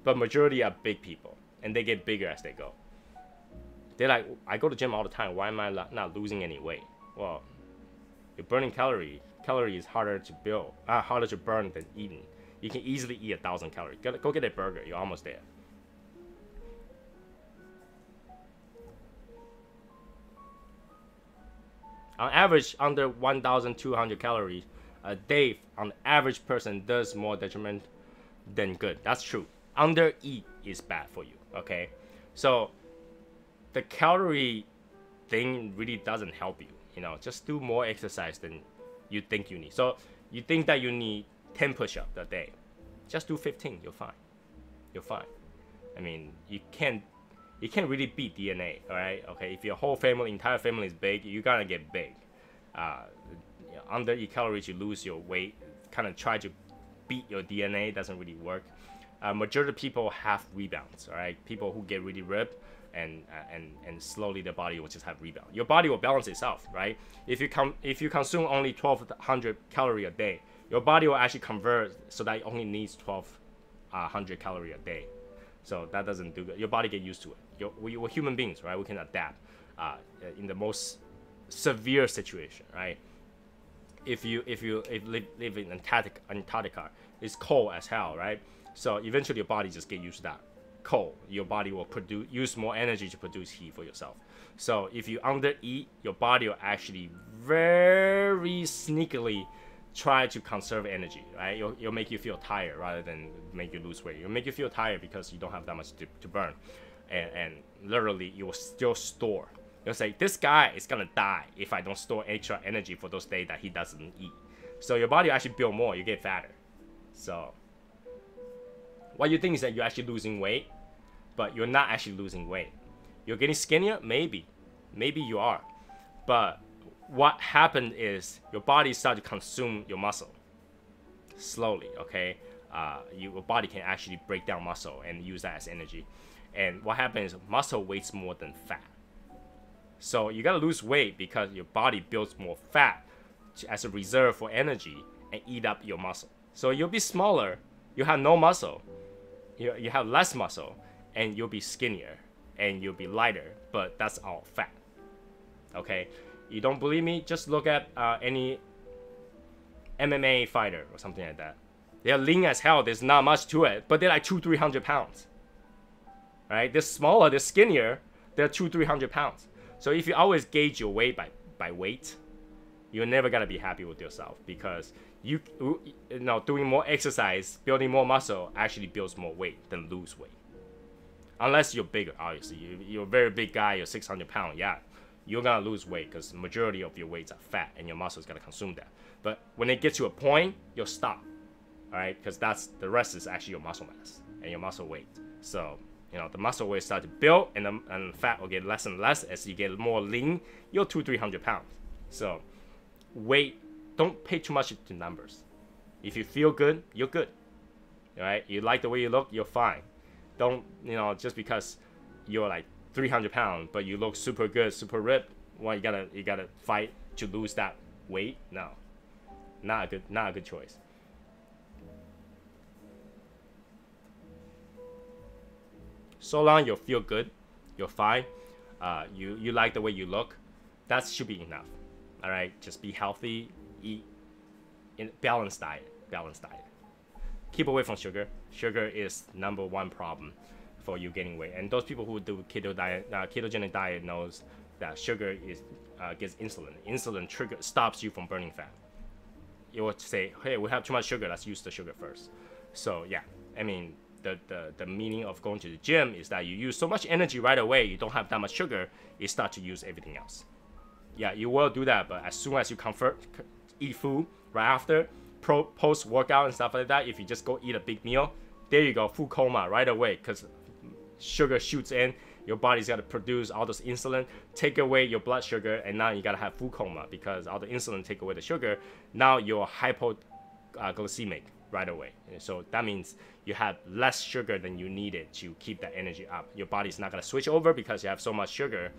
but majority are big people, and they get bigger as they go. They're like, I go to gym all the time. Why am I not losing any weight? Well, you're burning calorie. Calorie is harder to burn than eating. You can easily eat 1,000 calories. Go get a burger. You're almost there. On average, under 1,200 calories a day, on average person does more detriment than good. That's true. Under eat is bad for you, okay? So the calorie thing really doesn't help you. You know, just do more exercise than you think you need. So you think that you need 10 push-ups a day. Just do 15, you're fine. You're fine. I mean, you can't really beat DNA, all right? Okay, if your entire family is big, you're gonna get big. Under eat calories, you lose your weight. Kind of try to beat your DNA, doesn't really work. Majority of people have rebounds, all right? People who get really ripped and slowly their body will just have rebound. Your body will balance itself, right? If you consume only 1,200 calories a day, your body will actually convert so that it only needs 1,200 calories a day. So that doesn't do good. Your body get used to it. We're human beings, right? We can adapt in the most severe situation, right? If you live in Antarctica, it's cold as hell, right? So eventually your body just get used to that cold. Your body will use more energy to produce heat for yourself. So if you undereat, your body will actually very sneakily try to conserve energy, right? It'll make you feel tired rather than make you lose weight. It'll make you feel tired because you don't have that much to burn. And literally, you will still store. You'll say, this guy is gonna die if I don't store extra energy for those days that he doesn't eat. So your body actually build more, you get fatter. So what you think is that you're actually losing weight, but you're not actually losing weight. You're getting skinnier, maybe you are, but what happened is your body started to consume your muscle slowly. Okay, your body can actually break down muscle and use that as energy. And what happens is muscle weighs more than fat. So you gotta lose weight because your body builds more fat as a reserve for energy and eat up your muscle. So you'll be smaller, you have no muscle, you have less muscle, and you'll be skinnier and you'll be lighter, but that's all fat. Okay, you don't believe me? Just look at any MMA fighter or something like that. They're lean as hell, there's not much to it, but they're like 200-300 pounds. Right? They're smaller, they're skinnier, they're 200-300 pounds. So if you always gauge your weight by weight, you're never gonna be happy with yourself, because you know, doing more exercise, building more muscle actually builds more weight than lose weight. Unless you're bigger, obviously. You're a very big guy, you're 600 pounds, yeah, you're gonna lose weight because the majority of your weights are fat and your muscle's gonna consume that. But when it gets to a point, you'll stop, all right? Because the rest is actually your muscle mass and your muscle weight. So, you know, the muscle will start to build, and the fat will get less and less as you get more lean. You're 200-300 pounds. So, weight, don't pay too much to numbers. If you feel good, you're good. All right? You like the way you look, you're fine. Don't, you know, just because you're like 300 pounds, but you look super good, super ripped, well, you gotta fight to lose that weight. No, not a good choice. So long you'll feel good, you're fine, you like the way you look, that should be enough. All right, just be healthy, eat in balanced diet. Keep away from sugar. Sugar is #1 problem for you gaining weight. And those people who do ketogenic diet knows that sugar gets insulin. Insulin stops you from burning fat. You would say, hey, we have too much sugar, let's use the sugar first. So yeah, I mean, the meaning of going to the gym is that you use so much energy right away, you don't have that much sugar, you start to use everything else. Yeah, you will do that, but as soon as you eat food right after, post workout and stuff like that, if you just go eat a big meal, there you go, food coma right away, because sugar shoots in, your body's got to produce all this insulin, take away your blood sugar, and now you got to have food coma because all the insulin take away the sugar. Now you're hypoglycemic right away. So that means you have less sugar than you needed to keep that energy up. Your body's not going to switch over because you have so much sugar.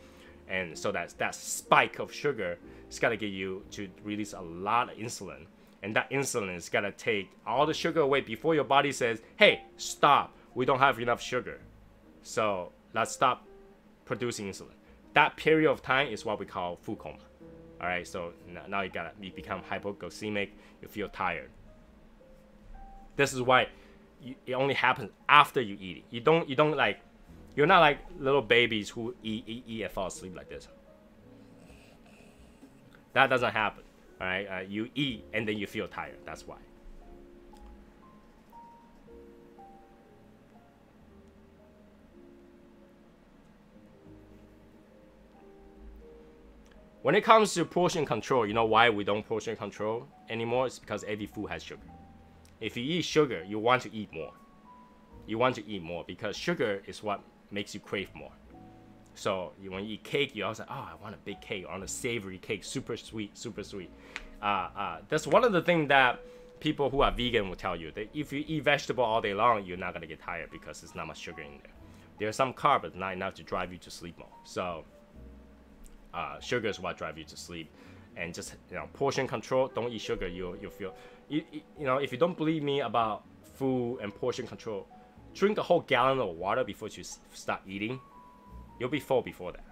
And so that spike of sugar is going to get you to release a lot of insulin. And that insulin is going to take all the sugar away before your body says, hey, stop, we don't have enough sugar. So let's stop producing insulin. That period of time is what we call food coma. All right, so now you become hypoglycemic, you feel tired. This is why it only happens after you eat it. You don't like, you're not like little babies who eat and fall asleep like this. That doesn't happen. All right, you eat and then you feel tired. That's why. When it comes to portion control, you know why we don't portion control anymore? It's because every food has sugar. If you eat sugar, you want to eat more. You want to eat more because sugar is what makes you crave more. So when you eat cake, you always like, oh, I want a big cake, I want a savory cake, super sweet, super sweet. That's one of the things that people who are vegan will tell you, that if you eat vegetable all day long, you're not gonna get tired because there's not much sugar in there. There's some carb, but not enough to drive you to sleep more. So sugar is what drives you to sleep. And just, you know, portion control. Don't eat sugar. You'll feel, you know, if you don't believe me about food and portion control, drink a whole gallon of water before you start eating. You'll be full before that.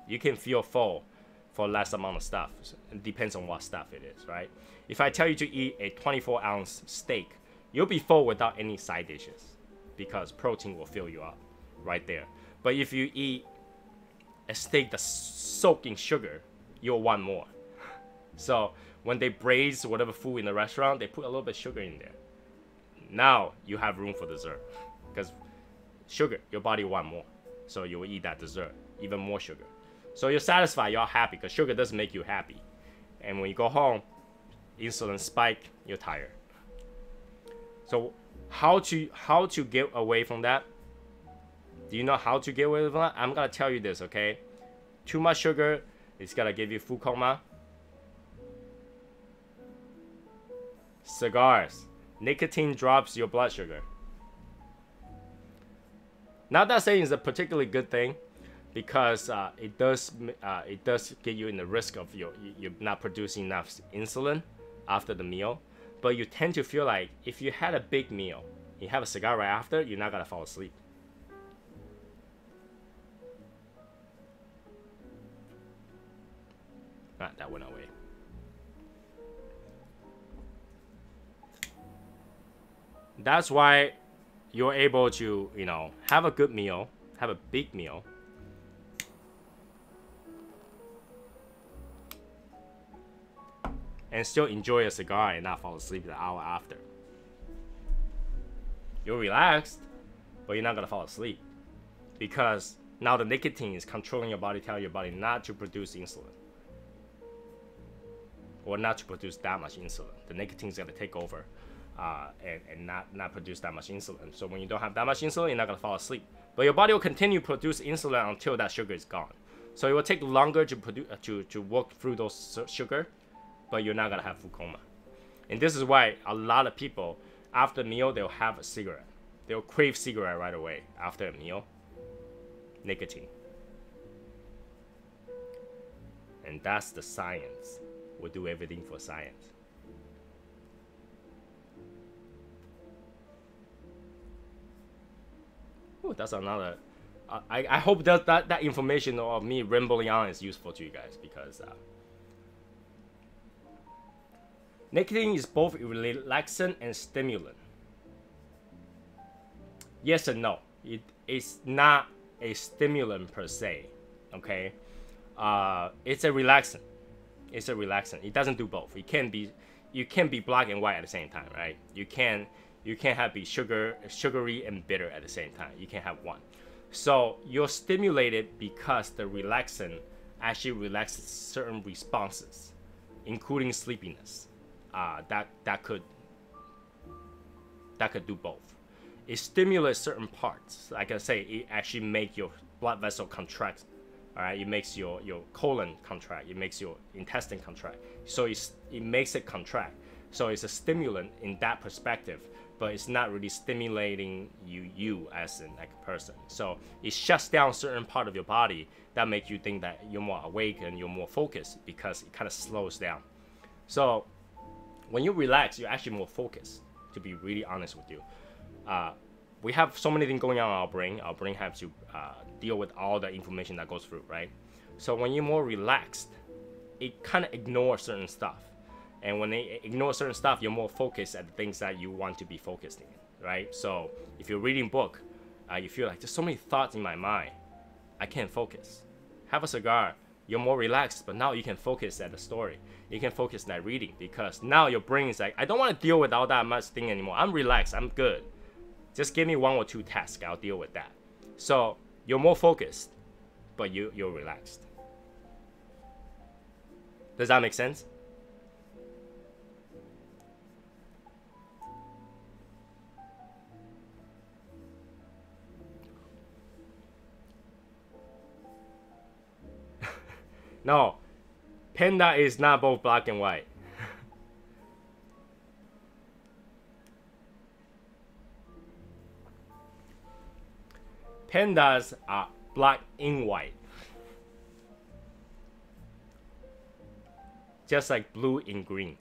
You can feel full for less amount of stuff. It depends on what stuff it is, right? If I tell you to eat a 24-ounce steak, you'll be full without any side dishes because protein will fill you up right there. But if you eat a steak that's soaked in sugar, you'll want more. So when they braise whatever food in the restaurant, they put a little bit of sugar in there. Now you have room for dessert because sugar, your body want more. So you will eat that dessert, even more sugar. So you're satisfied, you're happy because sugar doesn't make you happy. And when you go home, insulin spike, you're tired. So how to get away from that? Do you know how to get away from that? I'm gonna tell you this, okay? Too much sugar is gonna give you food coma. Cigars, nicotine drops your blood sugar. Not that saying it's a particularly good thing, because it does get you in the risk of you're not producing enough insulin after the meal. But you tend to feel like if you had a big meal, you have a cigar right after, you're not gonna fall asleep. That went away. That's why you're able to, you know, have a good meal, have a big meal, and still enjoy a cigar and not fall asleep the hour after. You're relaxed, but you're not gonna fall asleep, because now the nicotine is controlling your body, telling your body not to produce insulin, or not to produce that much insulin. The nicotine is gonna take over and not produce that much insulin. So when you don't have that much insulin, you're not gonna fall asleep. But your body will continue to produce insulin until that sugar is gone. So it will take longer to produce to work through those sugar, but you're not gonna have food coma. And this is why a lot of people after a meal they'll have a cigarette. They'll crave cigarette right away after a meal. Nicotine. And that's the science. We'll do everything for science. Ooh, that's another. I hope that information of me rambling on is useful to you guys, because nicotine is both a relaxant and stimulant. Yes and no. It is not a stimulant per se. Okay, it's a relaxant. It's a relaxant. It doesn't do both. You can't be black and white at the same time, right? You can't have be sugary and bitter at the same time. You can't have one. So you're stimulated because the relaxant actually relaxes certain responses, including sleepiness. That could do both. It stimulates certain parts. Like I say, it actually makes your blood vessel contract. All right, it makes your colon contract. It makes your intestine contract. So it makes it contract. So it's a stimulant in that perspective, but it's not really stimulating you as in like a person. So it shuts down certain part of your body that make you think that you're more awake and you're more focused, because it kind of slows down. So when you relax, you're actually more focused, to be really honest with you. We have so many things going on in our brain. Our brain has to deal with all the information that goes through, right? So when you're more relaxed, it kind of ignores certain stuff. And when they ignore certain stuff, you're more focused at the things that you want to be focused in, right? So if you're reading a book, you feel like there's so many thoughts in my mind, I can't focus. Have a cigar, you're more relaxed, but now you can focus at the story. You can focus at reading, because now your brain is like, I don't want to deal with all that much thing anymore. I'm relaxed, I'm good. Just give me 1 or 2 tasks, I'll deal with that. So you're more focused, but you're relaxed. Does that make sense? No, panda is not both black and white. Pandas are black and white. Just like blue and green.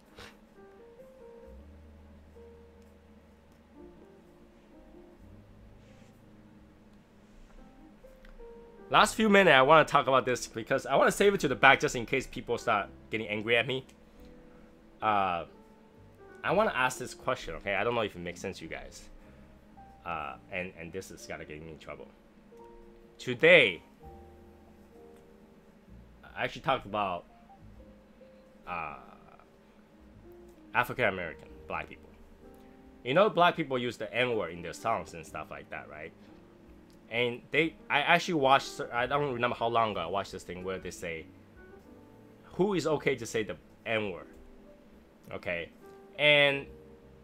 Last few minutes, I want to talk about this because I want to save it to the back just in case people start getting angry at me. I want to ask this question, okay? I don't know if it makes sense to you guys. And this is gotta get me in trouble. Today, I actually talked about African American black people. You know, black people use the N-word in their songs and stuff like that, right? And I actually watched, I don't remember how long ago I watched this thing where they say, who is okay to say the N-word? Okay, and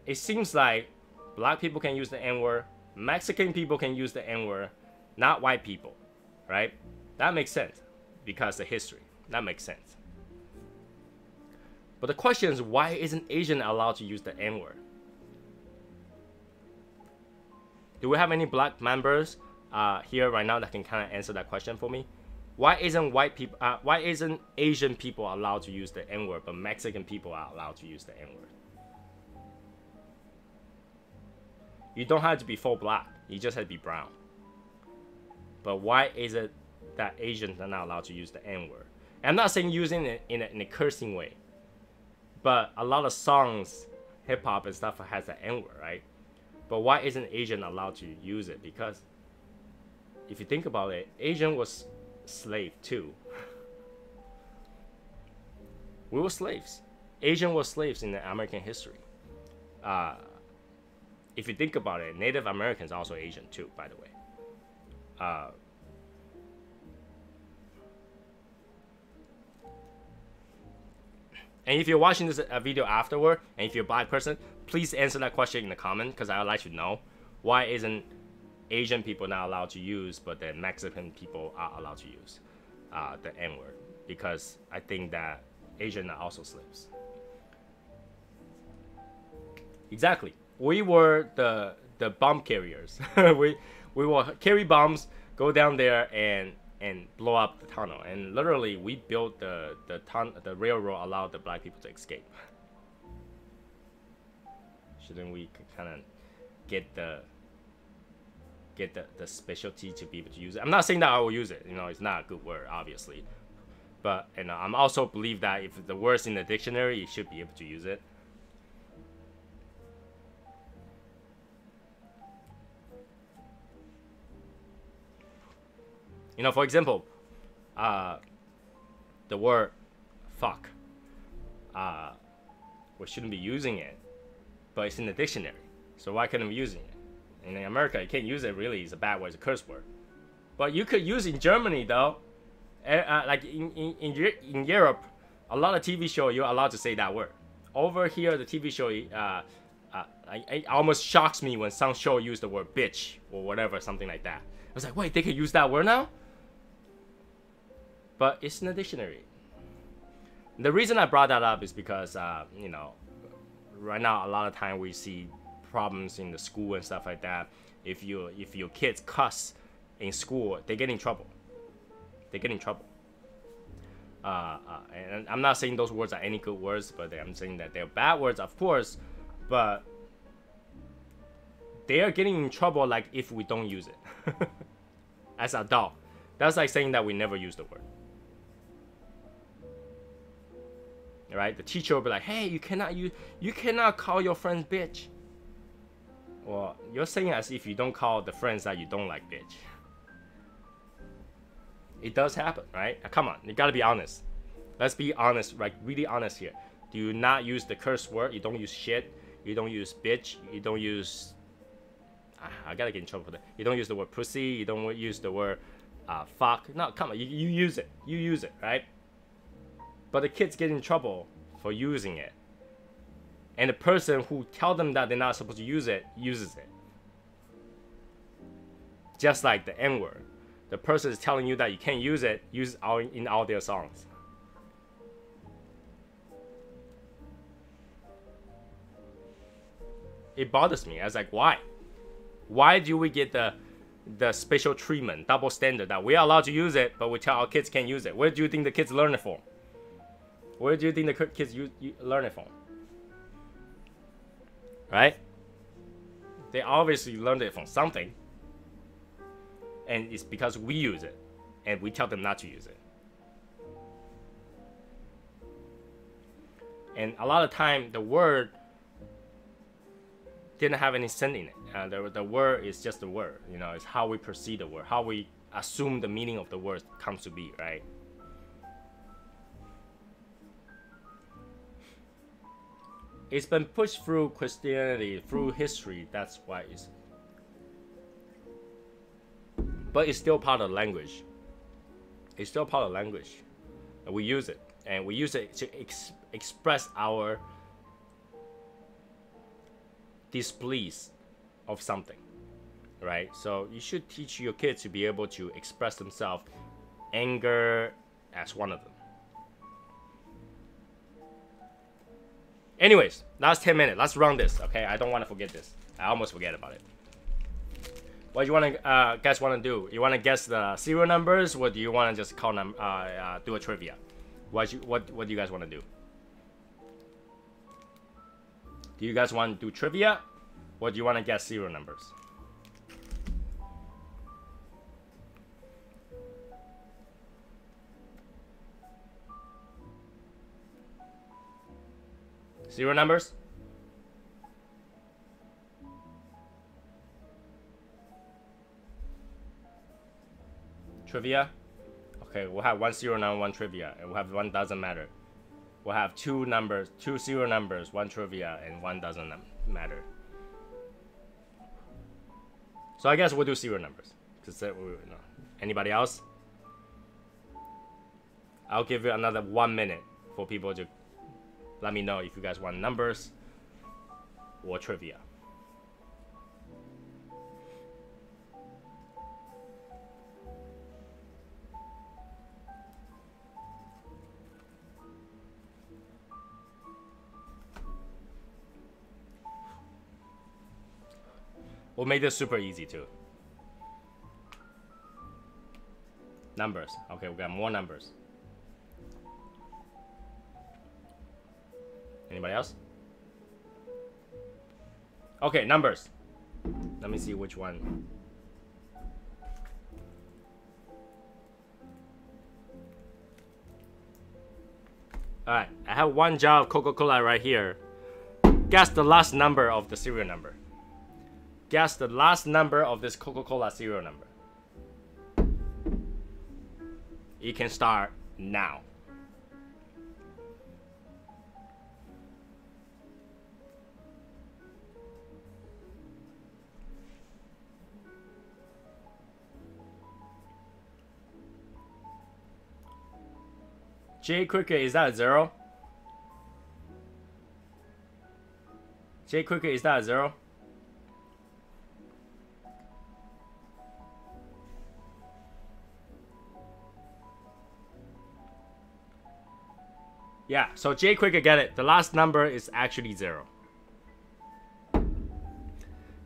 it seems like black people can use the N-word, Mexican people can use the N-word, not white people, right? That makes sense because of history. That makes sense. But the question is, why isn't Asian allowed to use the N-word? Do we have any black members here right now that can kind of answer that question for me? Why isn't why isn't Asian people allowed to use the N-word, but Mexican people are allowed to use the N-word? You don't have to be full black. You just have to be brown. But why is it that Asians are not allowed to use the N-word? I'm not saying using it in a cursing way, but a lot of songs, hip hop and stuff has the N-word, right? But why isn't Asian allowed to use it? Because if you think about it, Asian was slave too. We were slaves. Asian was slaves in the American history. If you think about it, Native Americans are also Asian too, by the way. And if you're watching this video afterward, and if you're a black person, please answer that question in the comment, because I would like to know why isn't Asian people not allowed to use, but the Mexican people are allowed to use the N-word, because I think that Asian are also slaves. Exactly. We were the bomb carriers. we will carry bombs, go down there and blow up the tunnel. And literally, we built the railroad, allowed the black people to escape. Shouldn't we kind of get the specialty to be able to use it? I'm not saying that I will use it. You know, it's not a good word, obviously. But I'm also believe that if the word's in the dictionary, you should be able to use it. You know, for example, the word fuck. We shouldn't be using it, but it's in the dictionary. So why couldn't we using it? In America, you can't use it really. It's a bad word. It's a curse word. But you could use it in Germany, though. Like in Europe, a lot of TV shows, you're allowed to say that word. Over here, the TV show, it almost shocks me when some show use the word bitch or whatever, something like that. I was like, wait, they can use that word now? But it's in the dictionary. The reason I brought that up is because, you know, right now a lot of time we see problems in the school and stuff like that. If your kids cuss in school, they get in trouble. They get in trouble. And I'm not saying those words are any good words, but I'm saying that they're bad words, of course. But they are getting in trouble like if we don't use it. As an adult. That's like saying that we never use the word. Right? The teacher will be like, hey, you cannot call your friends bitch. Well, you're saying as if you don't call the friends that you don't like bitch. It does happen, right? Come on, you gotta be honest. Let's be honest, like really honest here. Do you not use the curse word? You don't use shit. You don't use bitch. You don't use... I gotta get in trouble for that. You don't use the word pussy. You don't use the word fuck. No, come on, you use it. You use it, right? But the kids get in trouble for using it. And the person who tells them that they're not supposed to use it, uses it. Just like the N-word. The person is telling you that you can't use it, use it in all their songs. It bothers me. I was like, why? Why do we get the special treatment, double standard, that we're allowed to use it, but we tell our kids can't use it? Where do you think the kids learn it from? Where do you think the kids learn it from? Right? They obviously learned it from something. And it's because we use it. And we tell them not to use it. And a lot of time, the word didn't have any sense in it. The word is just a word. You know, it's how we perceive the word. How we assume the meaning of the word comes to be, right? It's been pushed through Christianity, through history. That's why it's... But it's still part of the language. It's still part of the language. And we use it. And we use it to express our displeased of something, right? So you should teach your kids to be able to express themselves, anger as one of them. Anyways, last 10 minutes. Let's run this, okay? I don't want to forget this. I almost forget about it. What do you want to guys want to do? You want to guess the serial numbers, or do you want to just call them do a trivia? What do you guys want to do? Do you guys want to do trivia, or do you want to guess serial numbers? Serial numbers? Trivia? Okay, we'll have one serial number, one trivia, and we'll have one doesn't matter. We'll have two serial numbers, one trivia, and one doesn't matter. So I guess we'll do serial numbers. Anybody else? I'll give you another 1 minute for people to let me know if you guys want numbers or trivia. We'll make this super easy too. Numbers. Okay, we got more numbers. Anybody else? Okay, numbers. Let me see which one. Alright, I have one jar of Coca-Cola right here. Guess the last number of the serial number. Guess the last number of this Coca-Cola serial number. You can start now. J Cricket, is that a 0? J Cricket, is that a 0? Yeah, so J Cricket, get it. The last number is actually 0.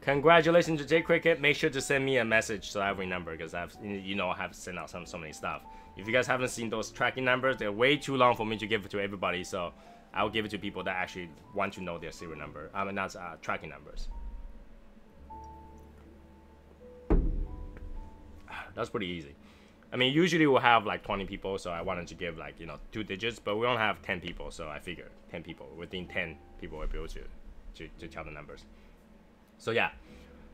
Congratulations to J Cricket. Make sure to send me a message so I remember, because I have sent out so many stuff. If you guys haven't seen those tracking numbers, they're way too long for me to give it to everybody. So I'll give it to people that actually want to know their serial number. I mean, that's tracking numbers. That's pretty easy. I mean, usually we'll have like 20 people, so I wanted to give like 2 digits, but we don't have 10 people, so I figured 10 people. Within 10 people, we'll be able to tell the numbers. So yeah,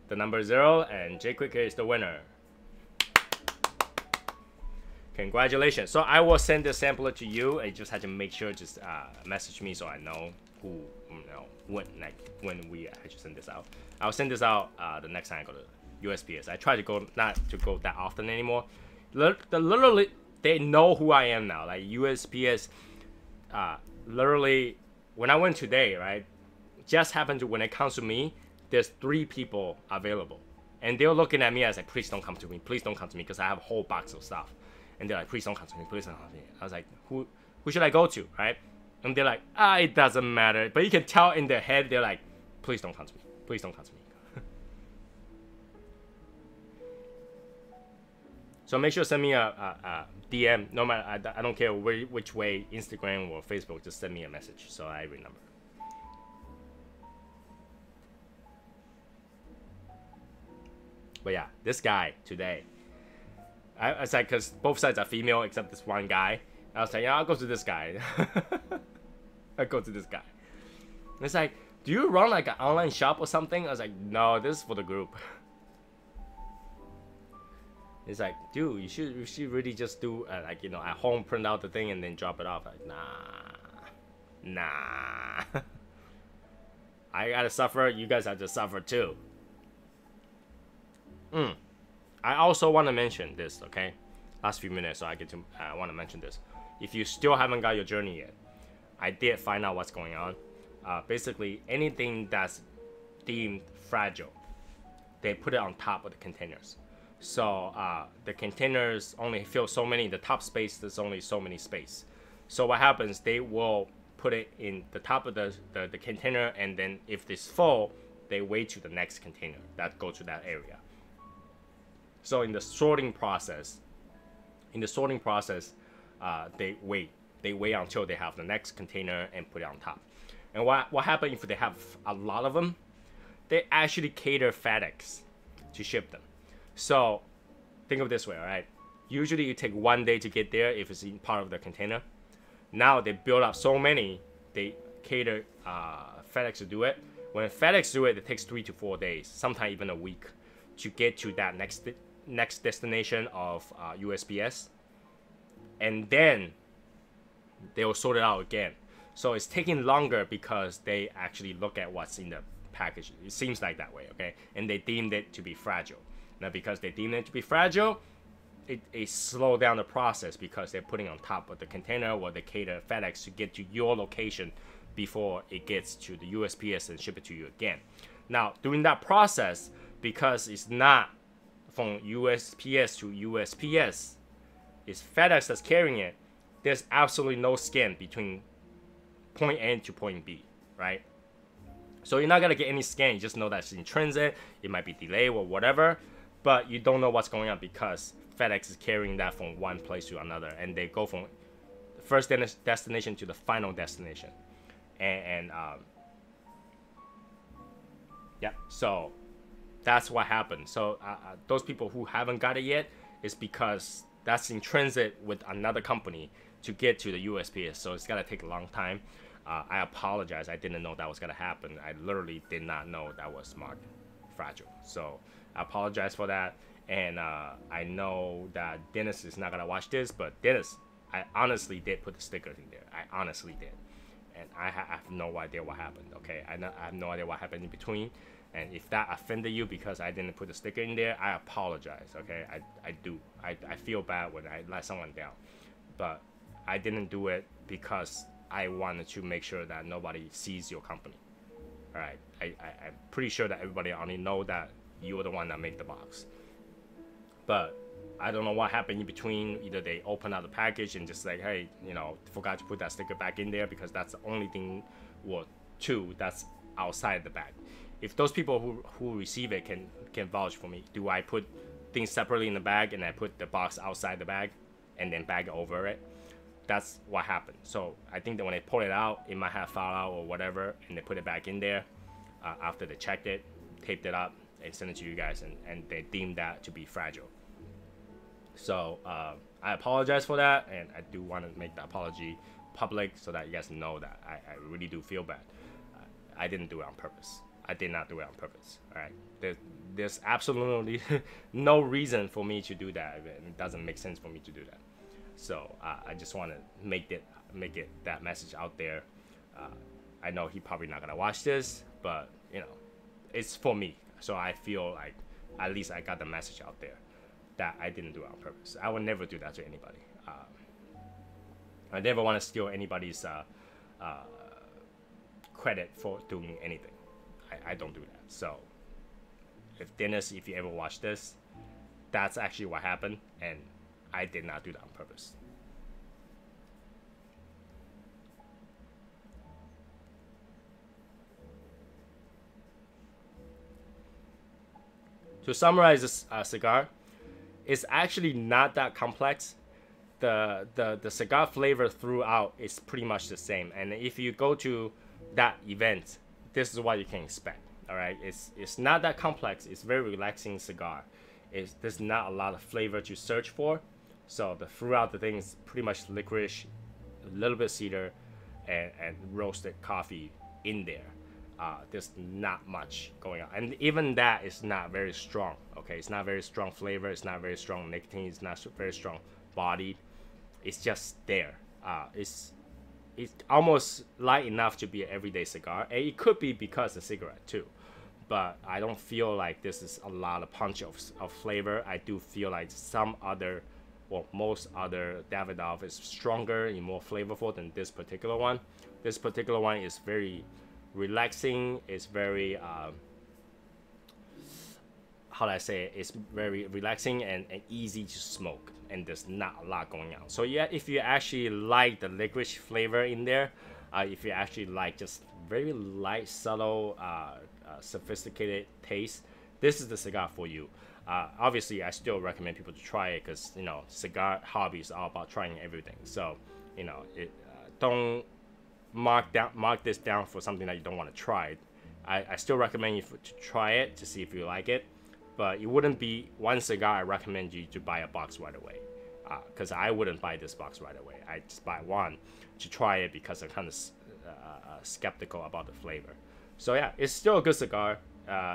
the number is 0, and J Cricket is the winner. Congratulations. So I will send the sampler to you. I just had to make sure just message me so I know who when we actually send this out. I'll send this out the next time I go to USPS. I try to not to go that often anymore. Literally, they know who I am now. Like USPS, literally, when I went today, right, just happened to when it comes to me, there's 3 people available, and they're looking at me as like, please don't come to me, please don't come to me, because I have a whole box of stuff, and they're like, please don't come to me, please don't come to me. I was like, who should I go to, right? And they're like, it doesn't matter, but you can tell in their head they're like, please don't come to me, please don't come to me. So make sure to send me a DM. No matter, I don't care which way, Instagram or Facebook. Just send me a message so I remember. But yeah, this guy today, I was like, because both sides are female except this one guy. I was like, yeah, I'll go to this guy. I go to this guy. And it's like, do you run like an online shop or something? I was like, no, this is for the group. It's like, dude, you should really just do at home, print out the thing and then drop it off. Like, nah. I gotta suffer. You guys have to suffer too. I also want to mention this, okay? Last few minutes, so I want to mention this. If you still haven't got your journey yet, I did find out what's going on. Basically, anything that's deemed fragile, they put it on top of the containers. So the containers only fill so many. The top space, there's only so many space. So what happens? They will put it in the top of the container, and then if it's full, they wait to the next container that go to that area. So in the sorting process, they wait until they have the next container and put it on top. And what happens if they have a lot of them? They actually cater FedEx to ship them. So think of it this way, all right? Usually you take 1 day to get there if it's in part of the container. Now they build up so many, they cater FedEx to do it. When FedEx do it, it takes 3 to 4 days, sometimes even a week, to get to that next destination of USPS. And then they will sort it out again. So it's taking longer because they actually look at what's in the package. It seems like that way, okay? And they deemed it to be fragile. Now, because they deemed it to be fragile, it slowed down the process because they're putting on top of the container or they cater FedEx to get to your location before it gets to the USPS and ship it to you again. Now, during that process, because it's not from USPS to USPS, it's FedEx that's carrying it, there's absolutely no scan between point A to point B, right? So you're not gonna get any scan. You just know that it's in transit. It might be delayed or whatever, but you don't know what's going on because FedEx is carrying that from one place to another, and they go from the first destination to the final destination. And yeah, so that's what happened. So those people who haven't got it yet is because that's in transit with another company to get to the USPS. So it's gonna take a long time. I apologize. I didn't know that was gonna happen. I literally did not know that was marked fragile. So I apologize for that. And I know that Dennis is not gonna watch this, but Dennis, I honestly did put the stickers in there. I honestly did. And I have no idea what happened, okay? I have no idea what happened in between. And if that offended you because I didn't put the sticker in there, I apologize, okay? I do. I feel bad when I let someone down. But I didn't do it because I wanted to make sure that nobody sees your company. All right? I'm pretty sure that everybody already know that you were the one that made the box. But I don't know what happened in between. Either they open up the package and just like, hey, you know, forgot to put that sticker back in there because that's the only thing, or two, that's outside the bag. If those people who receive it can vouch for me, do I put things separately in the bag and I put the box outside the bag and then bag over it? That's what happened. So I think that when they pull it out, it might have fallen out or whatever, and they put it back in there after they checked it, taped it up, and sent it to you guys, and they deemed that to be fragile. So I apologize for that, and I do want to make the apology public so that you guys know that I really do feel bad. I didn't do it on purpose. I did not do it on purpose. All right, there's absolutely no reason for me to do that. It doesn't make sense for me to do that. So I just want to make it that message out there. I know he probably not gonna watch this, but you know, it's for me. So I feel like at least I got the message out there that I didn't do it on purpose. I would never do that to anybody. I never want to steal anybody's credit for doing anything. I don't do that. So if Dennis, if you ever watch this, that's actually what happened, and I did not do that on purpose. To summarize this cigar, it's actually not that complex. The cigar flavor throughout is pretty much the same. And if you go to that event, this is what you can expect. All right, it's not that complex. It's very relaxing cigar. There's not a lot of flavor to search for. So throughout the thing is pretty much licorice, a little bit cedar, and roasted coffee in there. There's not much going on, and even that is not very strong. Okay, it's not very strong flavor. It's not very strong nicotine. It's not very strong bodied. It's just there. It's almost light enough to be an everyday cigar, and it could be because of cigarette too. But I don't feel like this is a lot of punch of flavor. I do feel like some other, well, most other Davidoff is stronger and more flavorful than this particular one. This particular one is very relaxing. It's very how do I say it? It's very relaxing and easy to smoke, and there's not a lot going on. So yeah, if you actually like the licorice flavor in there, if you actually like just very light, subtle, sophisticated taste, this is the cigar for you. Obviously, I still recommend people to try it because, you know, cigar hobby is all about trying everything. So, you know, don't mark this down for something that you don't want to try. I still recommend you to try it to see if you like it, but it wouldn't be one cigar I recommend you to buy a box right away, because I wouldn't buy this box right away. I just buy one to try it because I'm kind of skeptical about the flavor. So yeah, it's still a good cigar.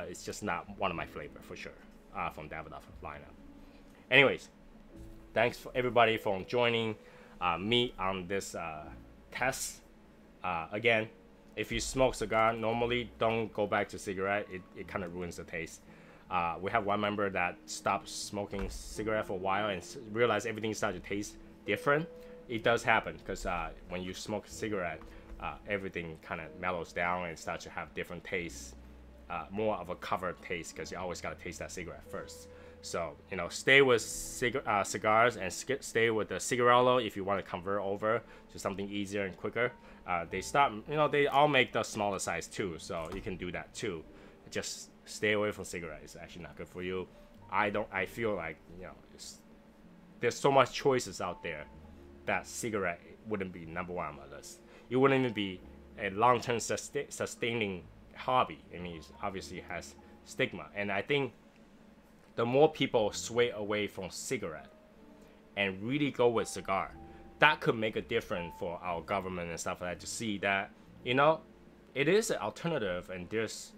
It's just not one of my flavor for sure, from Davidoff lineup. Anyways, thanks for everybody for joining me on this test. Again, if you smoke cigar normally, don't go back to cigarette. It kind of ruins the taste. We have one member that stopped smoking cigarette for a while and realized everything started to taste different. It does happen because when you smoke a cigarette, everything kind of mellows down and starts to have different tastes, more of a covered taste, because you always got to taste that cigarette first. So, you know, stay with cigars and stay with the cigarello if you want to convert over to something easier and quicker. They all make the smaller size too, so you can do that too. Just stay away from cigarettes. It's actually not good for you. I feel like, you know, there's so much choices out there that cigarette wouldn't be number one on my list. It wouldn't even be a long-term sustaining hobby. I mean, it obviously has stigma, and I think the more people sway away from cigarette and really go with cigar, that could make a difference for our government and stuff like that, to see that, you know, it is an alternative, and there's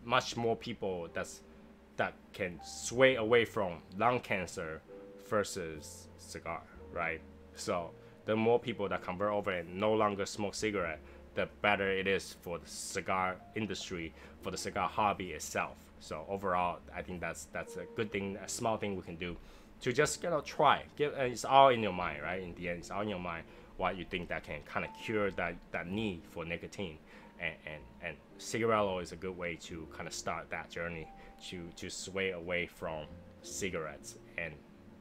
much more people that can sway away from lung cancer versus cigar, right? So the more people that convert over and no longer smoke cigarette, the better it is for the cigar industry, for the cigar hobby itself. So overall, I think that's a good thing, a small thing we can do to just, you know, try. It's all in your mind, right? In the end, it's all in your mind what you think that can kind of cure that need for nicotine. And cigarello is a good way to kind of start that journey to sway away from cigarettes and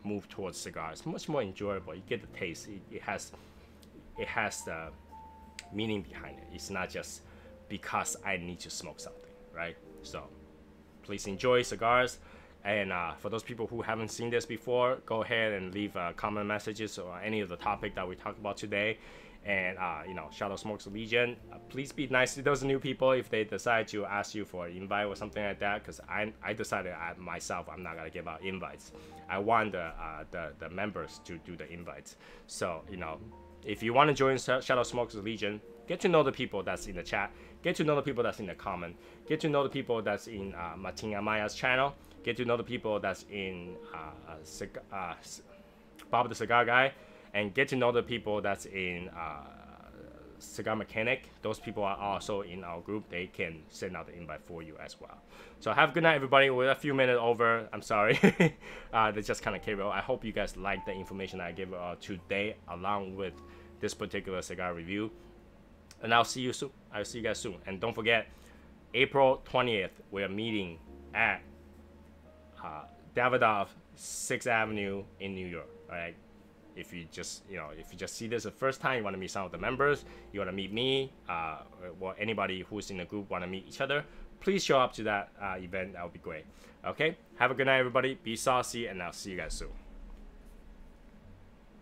move towards cigars. It's much more enjoyable. You get the taste. It has the meaning behind it. It's not just because I need to smoke something, right? So please enjoy cigars. And for those people who haven't seen this before, go ahead and leave comment messages or any of the topic that we talked about today. And you know, Shadow Smokes Legion, please be nice to those new people if they decide to ask you for an invite or something like that, because I decided myself I'm not gonna give out invites. I want the members to do the invites. So, you know, if you want to join Shadow Smokes Legion, get to know the people that's in the chat, get to know the people that's in the comment, get to know the people that's in Martin Amaya's channel, get to know the people that's in Bob the Cigar Guy, and get to know the people that's in Cigar Mechanic. Those people are also in our group. They can send out the invite for you as well. So have a good night, everybody. We're a few minutes over. I'm sorry. They just kind of came out. I hope you guys like the information I gave today, along with this particular cigar review. And I'll see you soon. I'll see you guys soon. And don't forget, April 20th, we're meeting at Davidoff 6th Avenue in New York. All right. If you just see this the first time, you want to meet some of the members, you want to meet me, or anybody who's in the group want to meet each other, please show up to that event. That would be great. Okay, have a good night, everybody. Be saucy, and I'll see you guys soon.